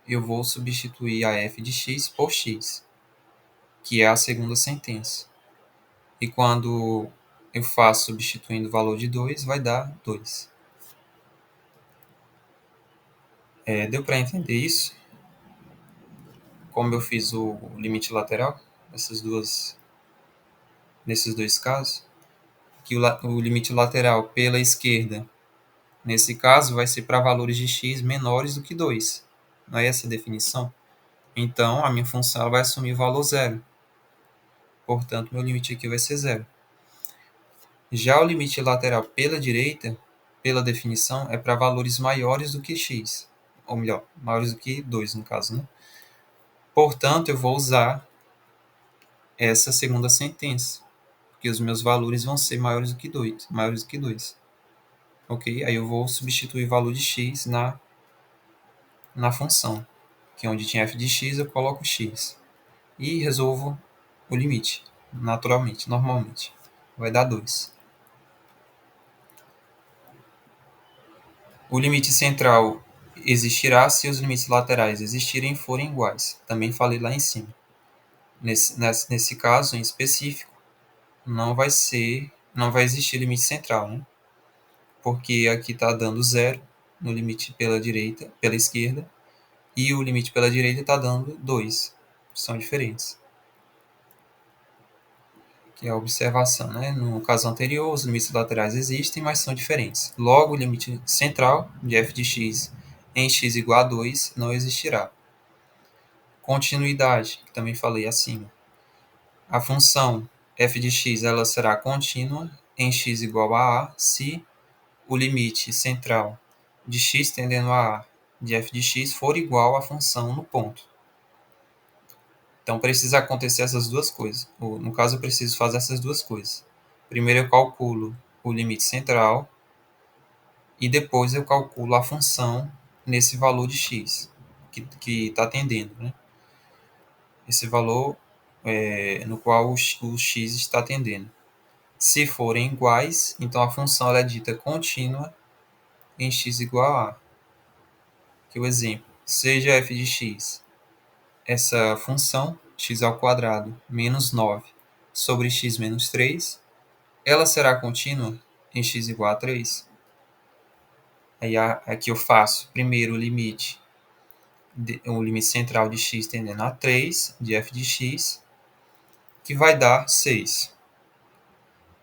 eu vou substituir a f de x por x, que é a segunda sentença. E quando eu faço substituindo o valor de 2, vai dar 2. Deu para entender isso? Como eu fiz o limite lateral nesses dois casos? Que o limite lateral pela esquerda, nesse caso, vai ser para valores de x menores do que 2. Não é essa a definição? Então, a minha função ela vai assumir o valor zero. Portanto, meu limite aqui vai ser zero. Já o limite lateral pela direita, pela definição, é para valores maiores do que x. Ou melhor, maiores do que 2, no caso, né? Portanto, eu vou usar essa segunda sentença, porque os meus valores vão ser maiores do que 2. Maiores do que 2. Ok? Aí eu vou substituir o valor de x na função, que é onde tinha f de x, eu coloco x. E resolvo o limite, naturalmente, normalmente. Vai dar 2. O limite central existirá se os limites laterais existirem e forem iguais. Também falei lá em cima. Nesse caso em específico, não vai existir limite central, né? Porque aqui está dando zero no limite pela esquerda, e o limite pela direita está dando 2. São diferentes. Que é a observação, né? No caso anterior, os limites laterais existem, mas são diferentes. Logo, o limite central de f de x em x igual a 2 não existirá. Continuidade, que também falei acima. A função f de x ela será contínua em x igual a se o limite central de x tendendo a de f de x for igual à função no ponto. Então precisa acontecer essas duas coisas. No caso, eu preciso fazer essas duas coisas. Primeiro eu calculo o limite central e depois eu calculo a função nesse valor de x que está tendendo, né? esse valor no qual o x está tendendo. Se forem iguais, então a função ela é dita contínua em x igual a. Que o exemplo, seja f de x, essa função, x ao quadrado menos 9 sobre x menos 3, ela será contínua em x igual a 3. Aí aqui eu faço primeiro o limite central de x tendendo a 3 de f de x, que vai dar 6.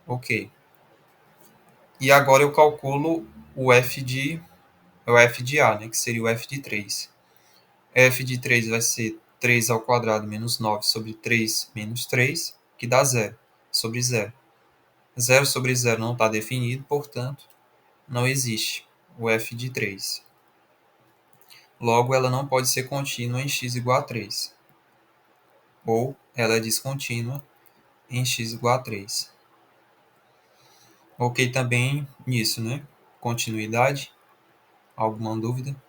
Ok. E agora eu calculo o f de A, né, que seria o f de 3. F de 3 vai ser 3 ao quadrado menos 9 sobre 3 menos 3, que dá 0 sobre 0. 0 sobre 0 não está definido, portanto, não existe o f de 3. Logo, ela não pode ser contínua em x igual a 3. Ou ela é descontínua em x igual a 3. Ok também nisso, né? Continuidade. Alguma dúvida?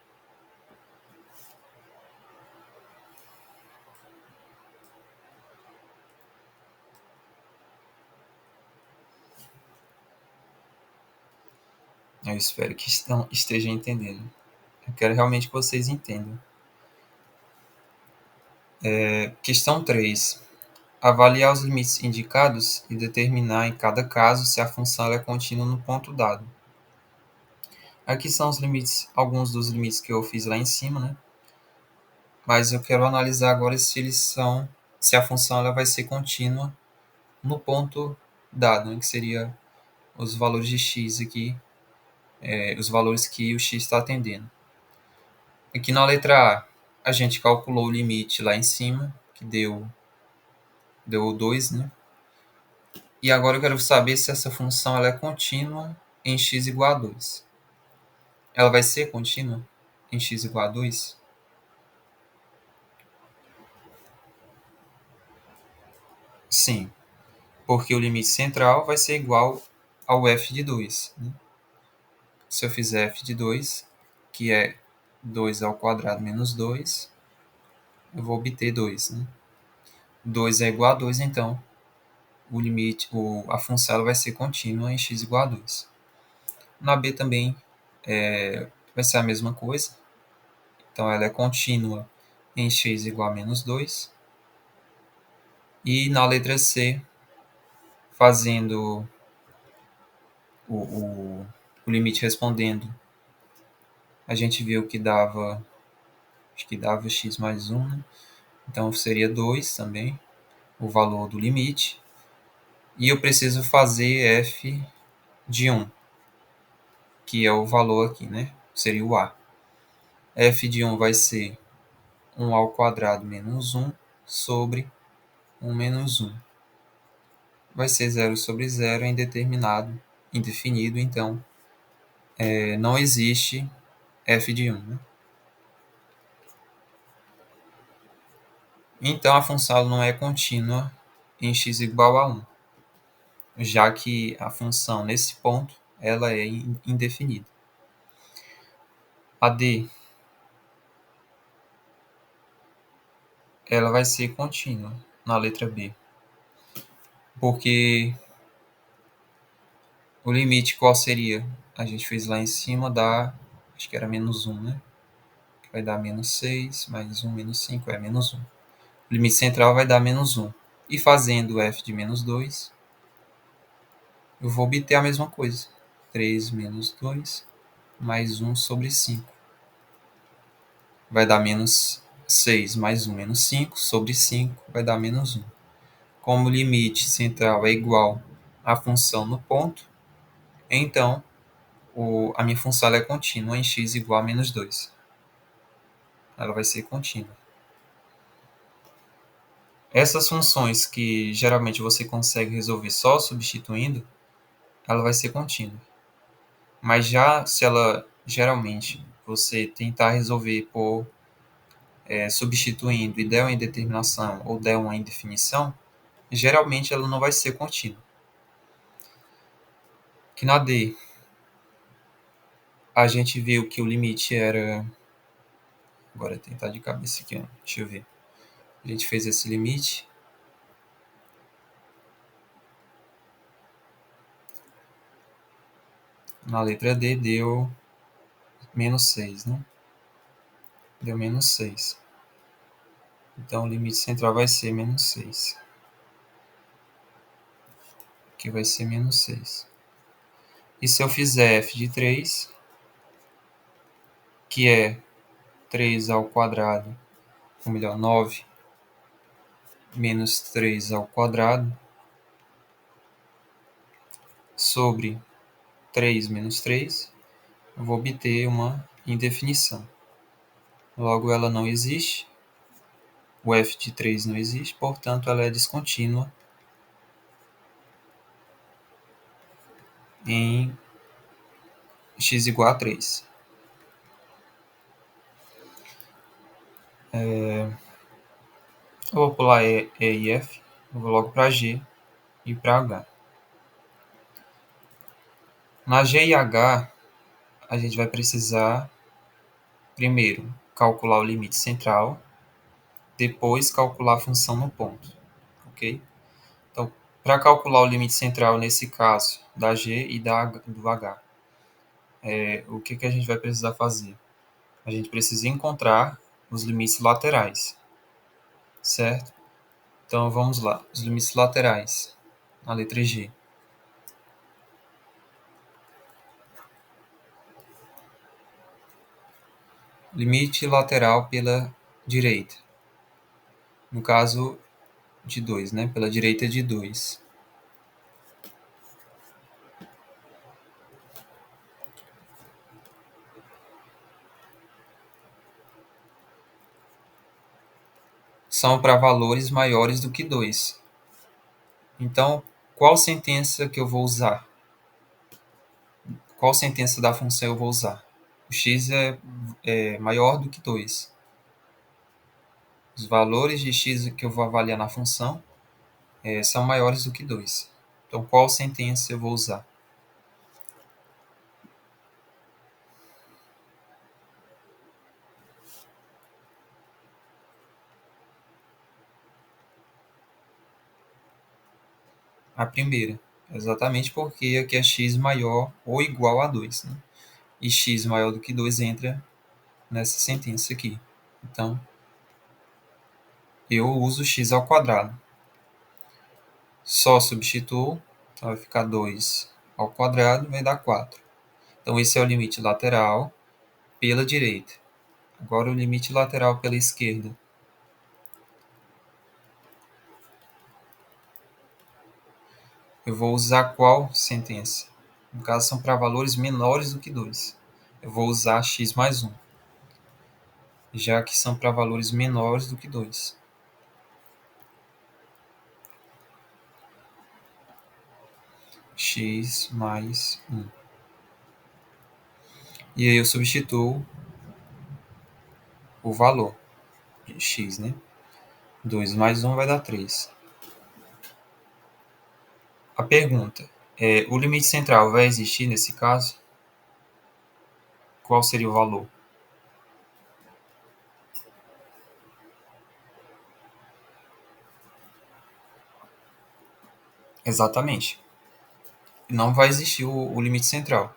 Eu espero que estejam entendendo. Eu quero realmente que vocês entendam. Questão 3. Avaliar os limites indicados e determinar em cada caso se a função é contínua no ponto dado. Aqui são os limites, alguns dos limites que eu fiz lá em cima, né? Mas eu quero analisar agora se a função ela vai ser contínua no ponto dado, né? Que seria os valores de x aqui, os valores que o x está atendendo. Aqui na letra A gente calculou o limite lá em cima, que deu 2, né? E agora eu quero saber se essa função ela é contínua em x igual a 2. Ela vai ser contínua em x igual a 2? Sim, porque o limite central vai ser igual ao f de 2. Né? Se eu fizer f de 2, que é 2 ao quadrado menos 2, eu vou obter 2. Né? 2 é igual a 2, então o limite, a função ela vai ser contínua em x igual a 2. Na B também vai ser a mesma coisa. Então ela é contínua em x igual a menos 2. E na letra C, fazendo o limite respondendo, a gente viu que dava, acho que dava x mais 1, né? Então seria 2 também, o valor do limite. E eu preciso fazer f de 1, que é o valor aqui, né? Seria o a. F de 1 vai ser 1 ao quadrado menos 1 sobre 1 menos 1. Vai ser 0 sobre 0, é indeterminado, indefinido, então não existe f de 1. Né? Então a função não é contínua em x igual a 1, já que a função nesse ponto ela é indefinida. A D ela vai ser contínua na letra B, porque o limite qual seria? A gente fez lá em cima acho que era menos 1, né? Que vai dar menos 6, mais 1, menos 5, é menos 1. O limite central vai dar menos 1. E fazendo f de menos 2, eu vou obter a mesma coisa. 3 menos 2, mais 1 sobre 5. Vai dar menos 6 mais 1 menos 5 sobre 5 vai dar menos 1. Como o limite central é igual à função no ponto, então a minha função é contínua em x igual a menos 2. Ela vai ser contínua. Essas funções que geralmente você consegue resolver só substituindo, ela vai ser contínua. Mas já se ela geralmente você tentar resolver por substituindo e der uma indeterminação ou der uma indefinição, geralmente ela não vai ser contínua. Que na D, a gente viu que o limite era... Agora tentar de cabeça aqui, ó. Deixa eu ver. A gente fez esse limite. Na letra D deu menos 6, né? Deu menos 6. Então o limite central vai ser menos 6. Aqui vai ser menos 6. E se eu fizer f de 3, que é 3 ao quadrado, ou melhor, 9 menos 3 ao quadrado, sobre 3 menos 3, eu vou obter uma indefinição. Logo, ela não existe. O f de 3 não existe, portanto, ela é descontínua em x igual a 3. Eu vou pular E e F, eu vou logo para G e para H. Na G e H, a gente vai precisar, primeiro, calcular o limite central, depois calcular a função no ponto, ok? Então, para calcular o limite central, nesse caso, da G e do H, o que a gente vai precisar fazer? A gente precisa encontrar os limites laterais, certo? Então, vamos lá. Os limites laterais, na letra G. Limite lateral pela direita. No caso de 2, né? Pela direita de 2. São para valores maiores do que 2. Então, qual sentença que eu vou usar? Qual sentença da função eu vou usar? O x é maior do que 2. Os valores de x que eu vou avaliar na função são maiores do que 2. Então, qual sentença eu vou usar? A primeira. Exatamente porque aqui é x maior ou igual a 2. Né? E x maior do que 2 entra nessa sentença aqui. Então, eu uso x ao quadrado. Só substituo, então vai ficar 2 ao quadrado, vai dar 4. Então, esse é o limite lateral pela direita. Agora, o limite lateral pela esquerda. Eu vou usar qual sentença? No caso, são para valores menores do que 2. Eu vou usar x mais 1, já que são para valores menores do que 2. X mais 1. E aí eu substituo o valor de x, né? 2 mais 1 vai dar 3. A pergunta é: o limite central vai existir nesse caso? Qual seria o valor? Exatamente. Não vai existir o limite central.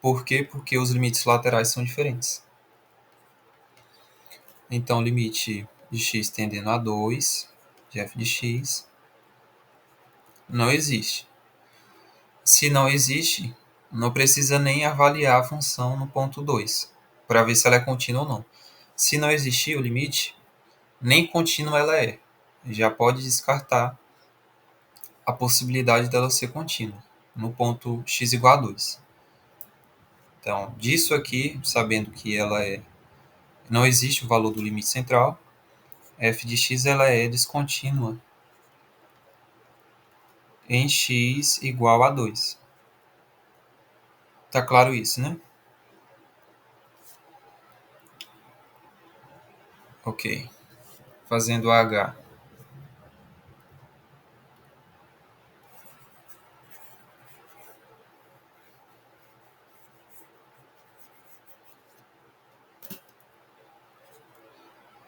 Por quê? Porque os limites laterais são diferentes. Então, limite de x tendendo a 2 de f de x não existe. Se não existe, não precisa nem avaliar a função no ponto 2 para ver se ela é contínua ou não. Se não existir o limite, nem contínua ela é. Já pode descartar a possibilidade dela ser contínua no ponto x igual a 2. Então, disso aqui, sabendo que não existe o valor do limite central, f de x ela é descontínua em x igual a 2. Tá claro isso, né? Ok. Fazendo H.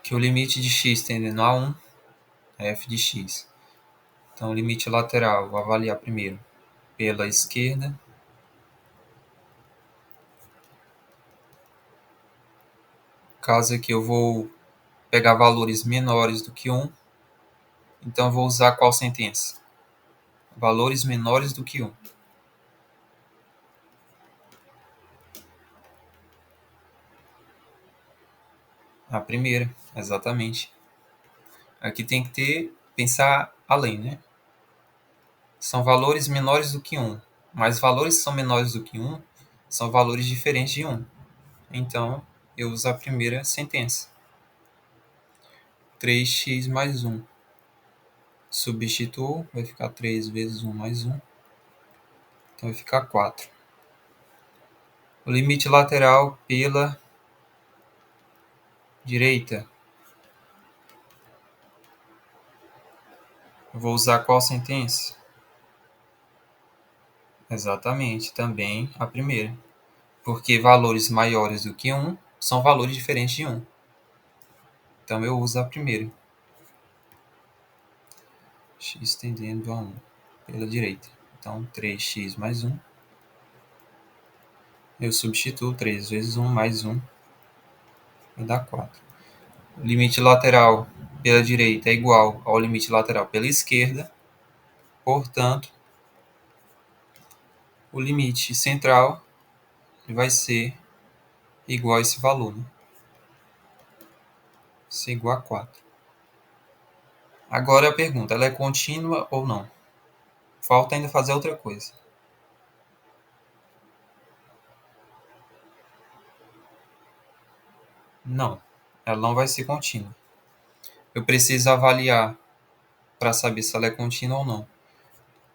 que o limite de x tendendo a 1 é f de x. Então, o limite lateral, vou avaliar primeiro pela esquerda. Caso aqui eu vou pegar valores menores do que 1, então eu vou usar qual sentença? Valores menores do que 1. A primeira, exatamente. Aqui tem que pensar além, né? São valores menores do que 1. Mas valores que são menores do que 1 são valores diferentes de 1. Então, eu uso a primeira sentença. 3x mais 1. Substituo, vai ficar 3 vezes 1 mais 1. Então, vai ficar 4. O limite lateral pela direita. Eu vou usar qual sentença? Exatamente, também a primeira. Porque valores maiores do que 1 são valores diferentes de 1. Então, eu uso a primeira. X tendendo a 1 pela direita. Então, 3x mais 1. Eu substituo 3 vezes 1 mais 1. Vai dar 4. O limite lateral pela direita é igual ao limite lateral pela esquerda. Portanto, o limite central vai ser igual a esse valor. Né? Ser igual a 4. Agora a pergunta, ela é contínua ou não? Falta ainda fazer outra coisa. Não, ela não vai ser contínua. Eu preciso avaliar para saber se ela é contínua ou não.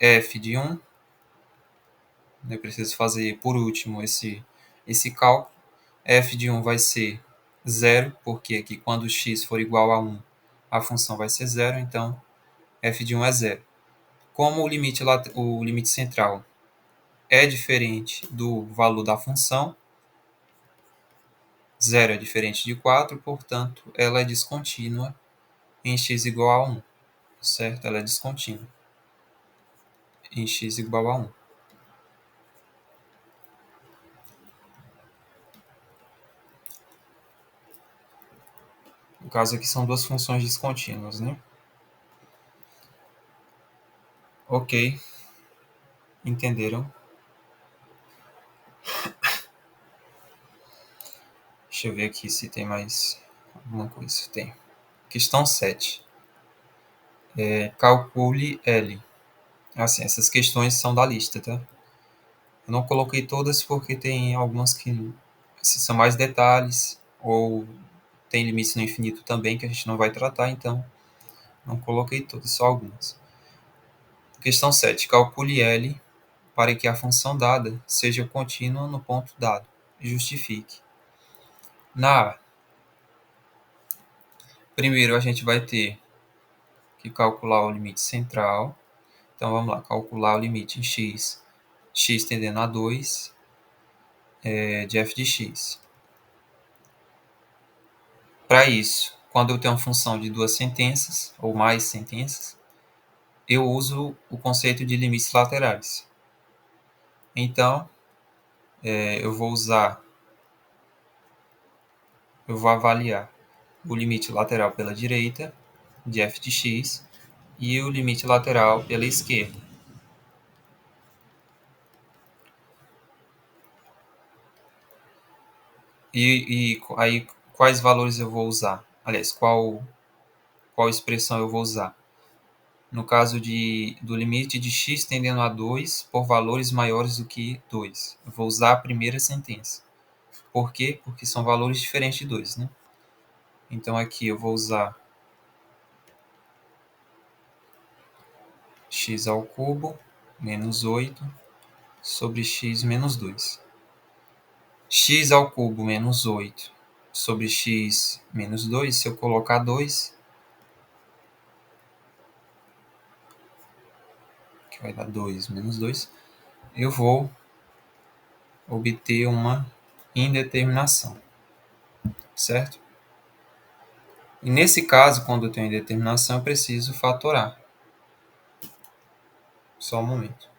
F de 1. Eu preciso fazer, por último, esse cálculo. F de 1 vai ser 0, porque aqui quando x for igual a 1, a função vai ser 0, então f de 1 é 0. Como o limite central é diferente do valor da função, 0 é diferente de 4, portanto, ela é descontínua em x igual a 1, certo? Ela é descontínua em x igual a 1. No caso aqui são duas funções descontínuas, né? Ok, entenderam? Deixa eu ver aqui se tem mais alguma coisa. Tem. Questão 7. Calcule L. Assim, essas questões são da lista, tá? Eu não coloquei todas porque tem algumas que são mais detalhes ou tem limites no infinito também que a gente não vai tratar, então não coloquei todas, só algumas. Questão 7. Calcule L para que a função dada seja contínua no ponto dado. Justifique. Na A, primeiro a gente vai ter que calcular o limite central. Então vamos lá, calcular o limite em x tendendo a 2 de f de x. Para isso, quando eu tenho uma função de duas sentenças, ou mais sentenças, eu uso o conceito de limites laterais. Então, eu vou avaliar o limite lateral pela direita de f de x e o limite lateral pela esquerda. E aí, quais valores eu vou usar? Aliás, qual expressão eu vou usar? No caso do limite de x tendendo a 2 por valores maiores do que 2. Eu vou usar a primeira sentença. Por quê? Porque são valores diferentes de 2, né? Então aqui eu vou usar x ao cubo menos 8 sobre x menos 2. X ao cubo menos 8 sobre x menos 2, se eu colocar 2, que vai dar 2 menos 2, eu vou obter uma indeterminação, certo? E nesse caso, quando eu tenho indeterminação, eu preciso fatorar. Só um momento.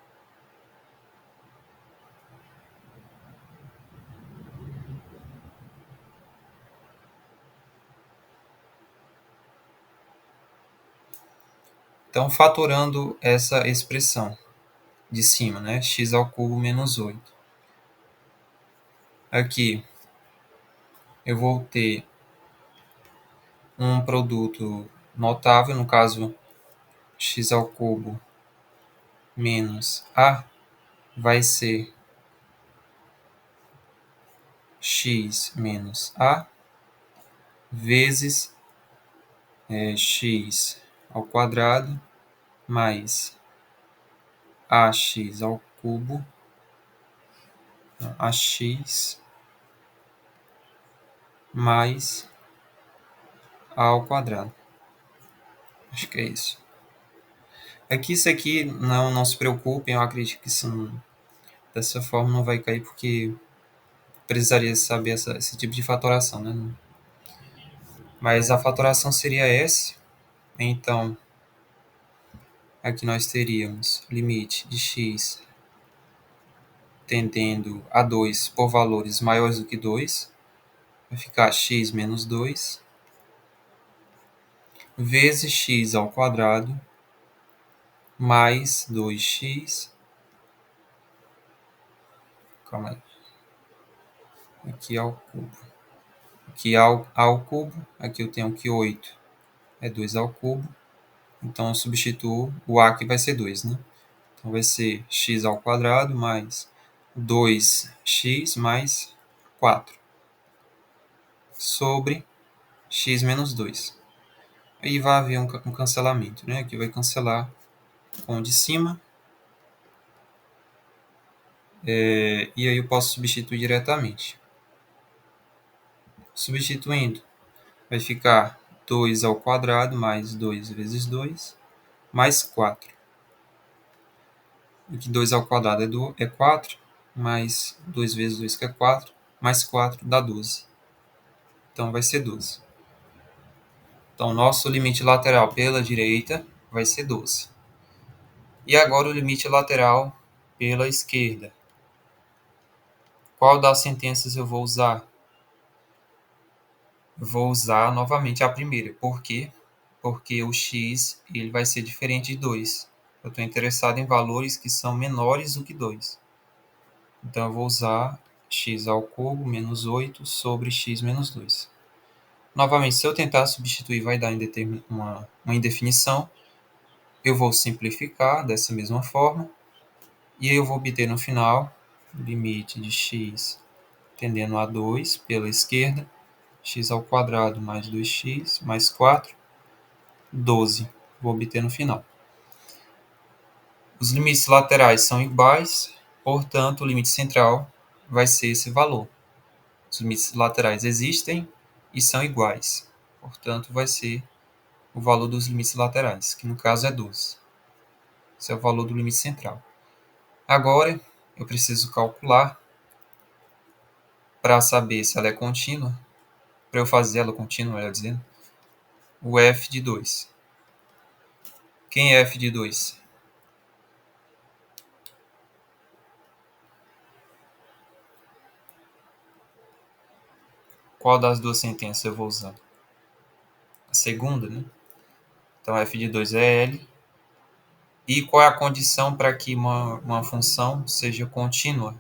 Então, fatorando essa expressão de cima, né? X ao cubo menos 8. Aqui eu vou ter um produto notável, no caso, x ao cubo menos a vai ser x menos a vezes x ao quadrado mais ax ao cubo, ax mais a ao quadrado. Acho que é isso. Aqui, isso aqui, não se preocupem, eu acredito que isso dessa forma não vai cair, porque precisaria saber esse tipo de fatoração, né? Mas a fatoração seria S, então aqui nós teríamos limite de x tendendo a 2 por valores maiores do que 2, vai ficar x menos 2, vezes x ao quadrado, mais 2x, calma aí, aqui ao cubo, aqui ao cubo, aqui eu tenho que 8 é 2 ao cubo, então eu substituo o a que vai ser 2, né? Então vai ser x ao quadrado mais 2x mais 4 sobre x menos 2. Aí vai haver um cancelamento, né? Aqui vai cancelar com o de cima. E aí eu posso substituir diretamente. Substituindo, vai ficar 2 ao quadrado mais 2 vezes 2, mais 4. Aqui 2 ao quadrado é 4, mais 2 vezes 2 que é 4, mais 4 dá 12. Então vai ser 12. Então nosso limite lateral pela direita vai ser 12. E agora o limite lateral pela esquerda. Qual das sentenças eu vou usar? Eu vou usar novamente a primeira. Por quê? Porque o x ele vai ser diferente de 2. Eu estou interessado em valores que são menores do que 2. Então eu vou usar x ao cubo menos 8 sobre x menos 2. Novamente, se eu tentar substituir, vai dar uma indefinição. Eu vou simplificar dessa mesma forma. E aí eu vou obter no final limite de x tendendo a 2 pela esquerda, x ao quadrado mais 2x mais 4, 12. Vou obter no final. Os limites laterais são iguais, portanto, o limite central vai ser esse valor. Os limites laterais existem e são iguais, portanto, vai ser o valor dos limites laterais, que no caso é 12. Esse é o valor do limite central. Agora, eu preciso calcular para saber se ela é contínua, para eu fazer ela contínua, melhor dizendo, o f de 2. Quem é f de 2? Qual das duas sentenças eu vou usar? A segunda, né? Então, f de 2 é L. E qual é a condição para que uma função seja contínua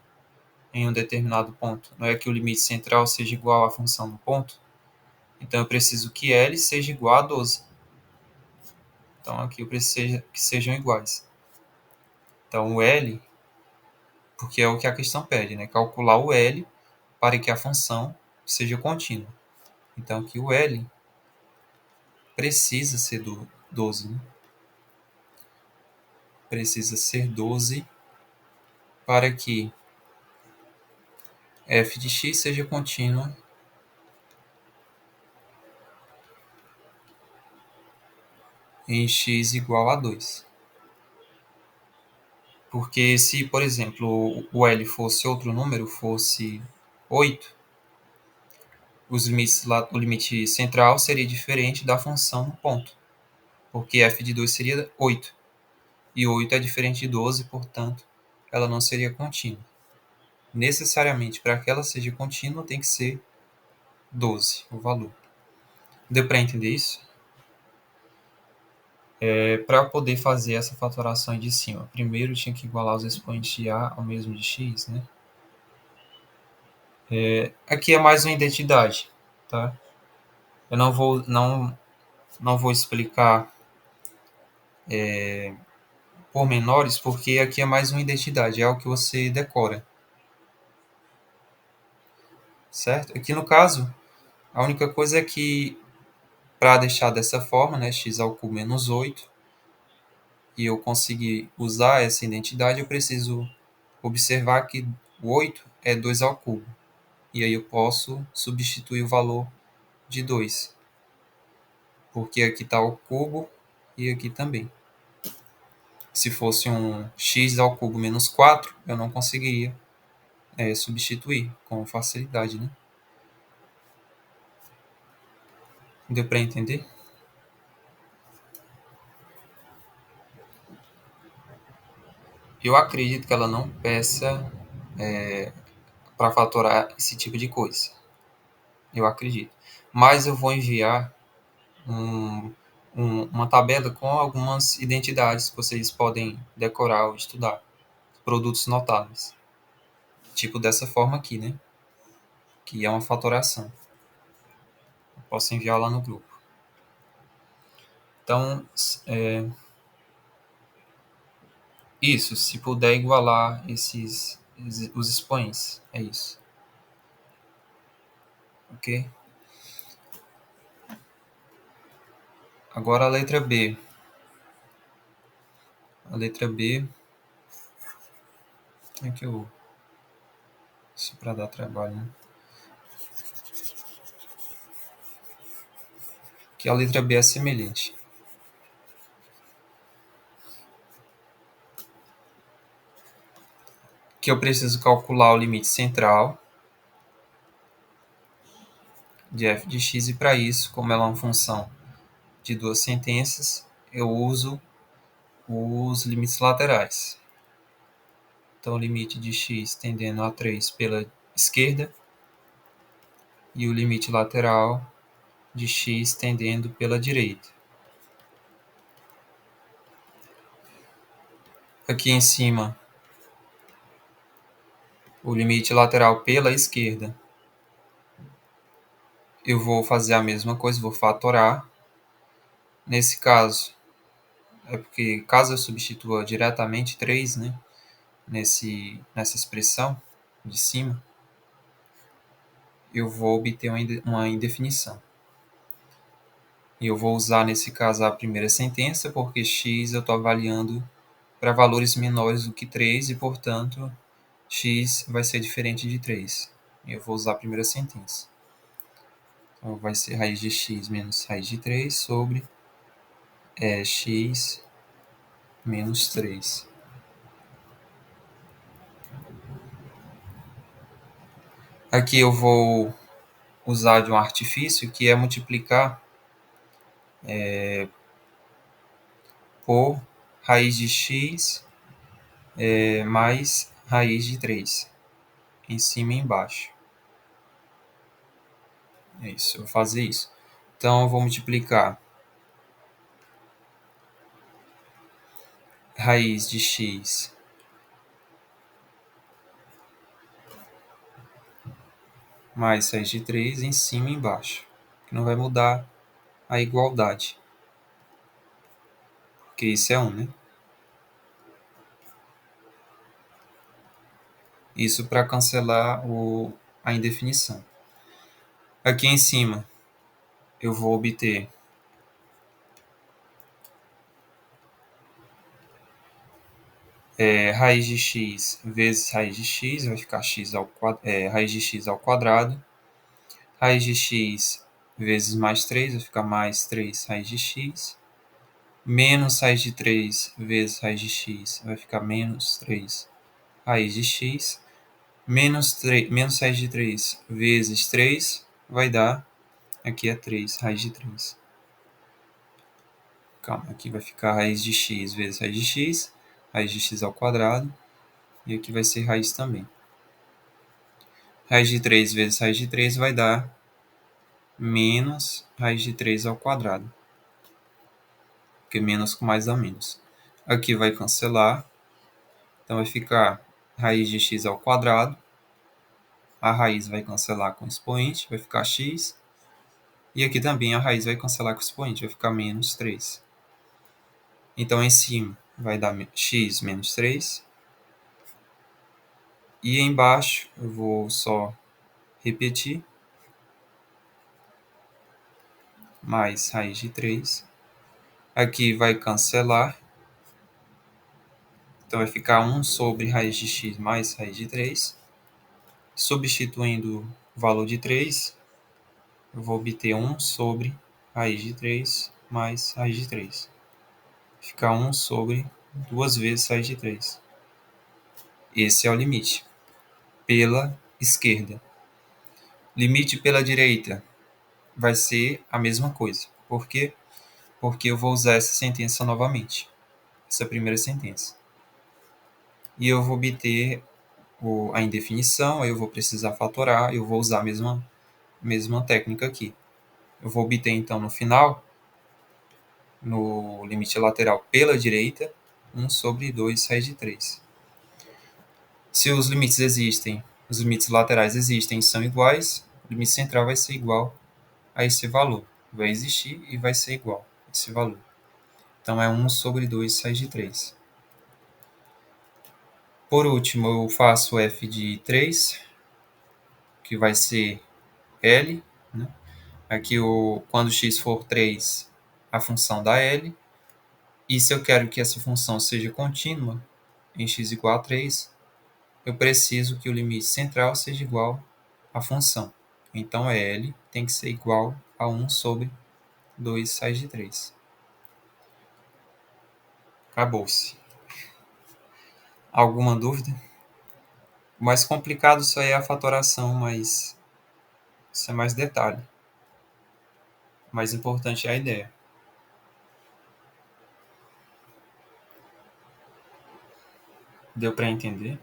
em um determinado ponto? Não é que o limite central seja igual à função no ponto? Então, eu preciso que L seja igual a 12. Então, aqui eu preciso que sejam iguais. Então, o L, porque é o que a questão pede, né? Calcular o L para que a função seja contínua. Então, aqui o L precisa ser 12, né? Precisa ser 12 para que f de x seja contínua em x igual a 2. Porque se, por exemplo, o L fosse outro número, fosse 8, o limite central seria diferente da função no ponto, porque f de 2 seria 8. E 8 é diferente de 12, portanto, ela não seria contínua. Necessariamente, para que ela seja contínua, tem que ser 12 o valor. Deu para entender isso? Para poder fazer essa fatoração de cima, primeiro tinha que igualar os expoentes de A ao mesmo de x, né? Aqui é mais uma identidade, tá? Eu não vou explicar pormenores, porque aqui é mais uma identidade, é algo que você decora, certo? Aqui no caso, a única coisa é que, para deixar dessa forma, né, x ao cubo menos 8, e eu conseguir usar essa identidade, eu preciso observar que o 8 é 2 ao cubo. E aí eu posso substituir o valor de 2, porque aqui está o cubo e aqui também. Se fosse um x ao cubo menos 4, eu não conseguiria substituir com facilidade, né? Deu para entender? Eu acredito que ela não peça para fatorar esse tipo de coisa. Eu acredito. Mas eu vou enviar uma tabela com algumas identidades que vocês podem decorar ou estudar. Produtos notáveis. Tipo dessa forma aqui, né? Que é uma fatoração. Eu posso enviar lá no grupo. Então, isso, se puder igualar os expoentes, é isso. Ok? Agora a letra B. A letra B. É que eu. Isso para dar trabalho, né? Que a letra B é semelhante. Que eu preciso calcular o limite central de f de x, e para isso, como ela é uma função de duas sentenças, eu uso os limites laterais. Então, o limite de x tendendo a 3 pela esquerda e o limite lateral de x tendendo pela direita. Aqui em cima, o limite lateral pela esquerda. Eu vou fazer a mesma coisa, vou fatorar. Nesse caso, é porque caso eu substitua diretamente 3, né, nessa expressão de cima, eu vou obter uma indefinição. E eu vou usar, nesse caso, a primeira sentença, porque x eu estou avaliando para valores menores do que 3 e, portanto, x vai ser diferente de 3. Eu vou usar a primeira sentença. Então, vai ser raiz de x menos raiz de 3 sobre x menos 3. Aqui eu vou usar de um artifício que é multiplicar por raiz de x mais raiz de 3, em cima e embaixo. É isso, eu vou fazer isso. Então, eu vou multiplicar raiz de x mais raiz de 3 em cima e embaixo. Que não vai mudar a igualdade. Porque isso é 1, né? Isso para cancelar a indefinição. Aqui em cima, eu vou obter raiz de x vezes raiz de x, vai ficar raiz de x ao quadrado. Raiz de x vezes mais 3, vai ficar mais 3 raiz de x. Menos raiz de 3 vezes raiz de x, vai ficar menos 3 raiz de x. Menos raiz de 3 vezes 3, vai dar, aqui é 3, raiz de 3. Calma, aqui vai ficar raiz de x vezes raiz de x ao quadrado, e aqui vai ser raiz também. Raiz de 3 vezes raiz de 3 vai dar menos raiz de 3 ao quadrado, porque menos com mais dá menos. Aqui vai cancelar, então vai ficar raiz de x ao quadrado, a raiz vai cancelar com o expoente, vai ficar x, e aqui também a raiz vai cancelar com o expoente, vai ficar menos 3. Então, em cima vai dar x menos 3. E embaixo eu vou só repetir. Mais raiz de 3. Aqui vai cancelar. Então, vai ficar 1 sobre raiz de x mais raiz de 3. Substituindo o valor de 3, eu vou obter 1 sobre raiz de 3 mais raiz de 3. Ficar 1 sobre 2 vezes raiz de 3. Esse é o limite. Pela esquerda. Limite pela direita vai ser a mesma coisa. Por quê? Porque eu vou usar essa sentença novamente. Essa primeira sentença. E eu vou obter a indefinição, aí eu vou precisar fatorar, eu vou usar a mesma técnica aqui. Eu vou obter, então, no final, no limite lateral pela direita, 1 sobre 2 raiz de 3. Se os limites existem, os limites laterais existem e são iguais, o limite central vai ser igual a esse valor. Vai existir e vai ser igual a esse valor. Então, é 1 sobre 2 raiz de 3. Por último, eu faço f de 3, que vai ser L. Né? Aqui, quando x for 3, a função dá L. E se eu quero que essa função seja contínua, em x igual a 3, eu preciso que o limite central seja igual à função. Então, L tem que ser igual a 1 sobre 2 raiz de 3. Acabou-se. Alguma dúvida? O mais complicado só é a fatoração, mas isso é mais detalhe. O mais importante é a ideia. Deu para entender?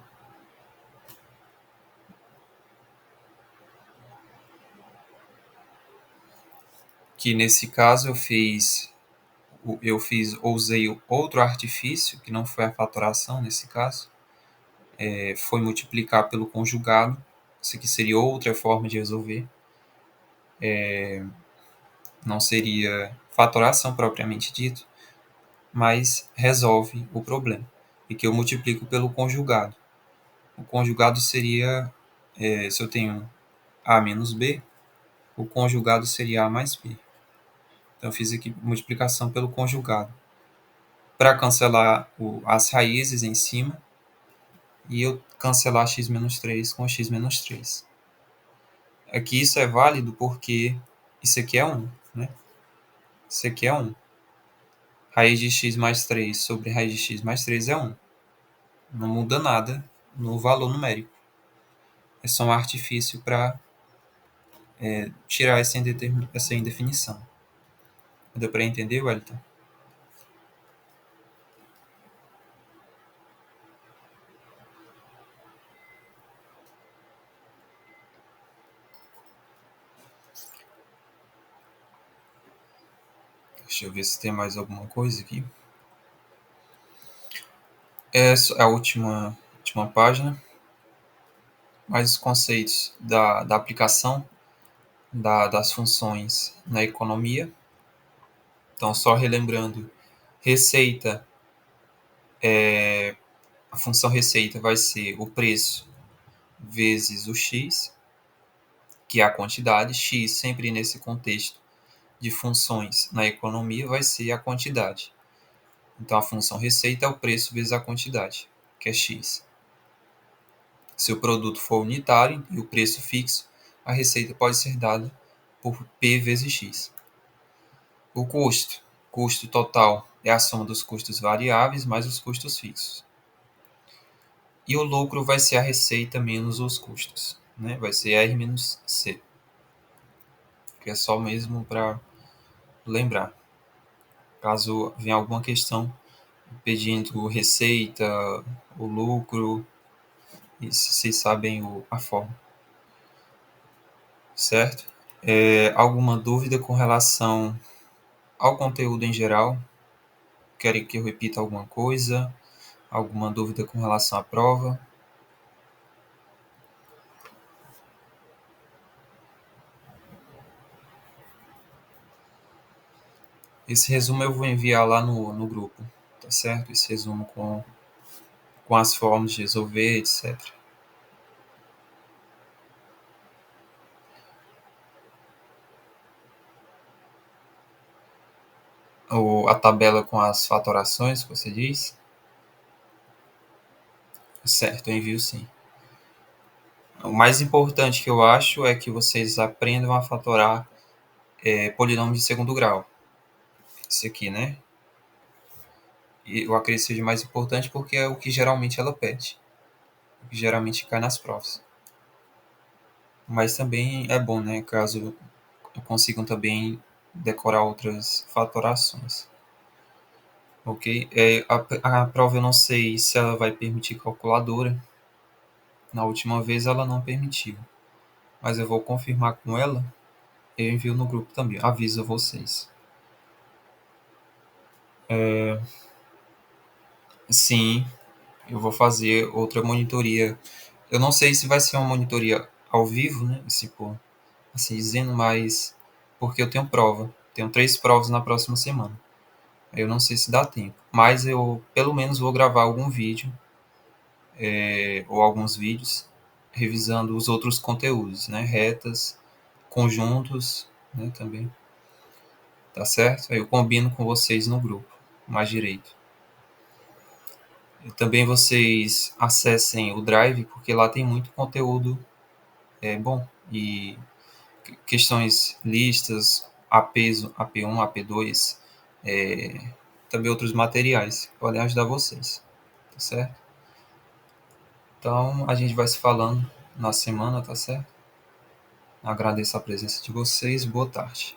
Que nesse caso usei outro artifício, que não foi a fatoração nesse caso, foi multiplicar pelo conjugado. Isso aqui seria outra forma de resolver. Não seria fatoração propriamente dito, mas resolve o problema. E que eu multiplico pelo conjugado. O conjugado seria, se eu tenho A menos B, o conjugado seria A mais B. Então, eu fiz aqui multiplicação pelo conjugado. Para cancelar as raízes em cima, e eu cancelar x menos 3 com x menos 3. Aqui isso é válido porque isso aqui é 1. Né? Isso aqui é 1. Raiz de x mais 3 sobre raiz de x mais 3 é 1. Não muda nada no valor numérico. É só um artifício para tirar essa indefinição. Deu para entender, Wellington? Deixa eu ver se tem mais alguma coisa aqui. Essa é a última página. Mais os conceitos da aplicação das funções na economia. Então, só relembrando, receita, a função receita vai ser o preço vezes o x, que é a quantidade. X, sempre nesse contexto de funções na economia, vai ser a quantidade. Então, a função receita é o preço vezes a quantidade, que é x. Se o produto for unitário e o preço fixo, a receita pode ser dada por P vezes x. O custo total é a soma dos custos variáveis mais os custos fixos. E o lucro vai ser a receita menos os custos. Né? Vai ser R menos C. que é só mesmo para lembrar. Caso venha alguma questão pedindo receita, o lucro, e vocês sabem a forma, certo? Alguma dúvida com relação ao conteúdo em geral? Querem que eu repita alguma coisa? Alguma dúvida com relação à prova? Esse resumo eu vou enviar lá no grupo, tá certo? Esse resumo com as formas de resolver, etc. Ou a tabela com as fatorações que você diz? Certo, eu envio sim. O mais importante que eu acho é que vocês aprendam a fatorar polinômio de segundo grau. Esse aqui, né? E eu acredito que seja mais importante porque é o que geralmente ela pede. O que geralmente cai nas provas. Mas também é bom, né? Caso consigam também decorar outras fatorações. Ok? A prova eu não sei se ela vai permitir calculadora. Na última vez ela não permitiu. Mas eu vou confirmar com ela. Eu envio no grupo também. Aviso vocês. Sim, eu vou fazer outra monitoria. Eu não sei se vai ser uma monitoria ao vivo, né? Tipo, assim dizendo, mas porque eu tenho prova. Tenho 3 provas na próxima semana. Eu não sei se dá tempo. Mas eu pelo menos vou gravar algum vídeo, ou alguns vídeos, revisando os outros conteúdos, né? Retas, conjuntos, né? Também. Tá certo? Aí eu combino com vocês no grupo, mais direito. E também vocês acessem o Drive, porque lá tem muito conteúdo bom. E questões listas, APs, AP1, AP2, é, também outros materiais que podem ajudar vocês. Tá certo? Então a gente vai se falando na semana, tá certo? Agradeço a presença de vocês. Boa tarde.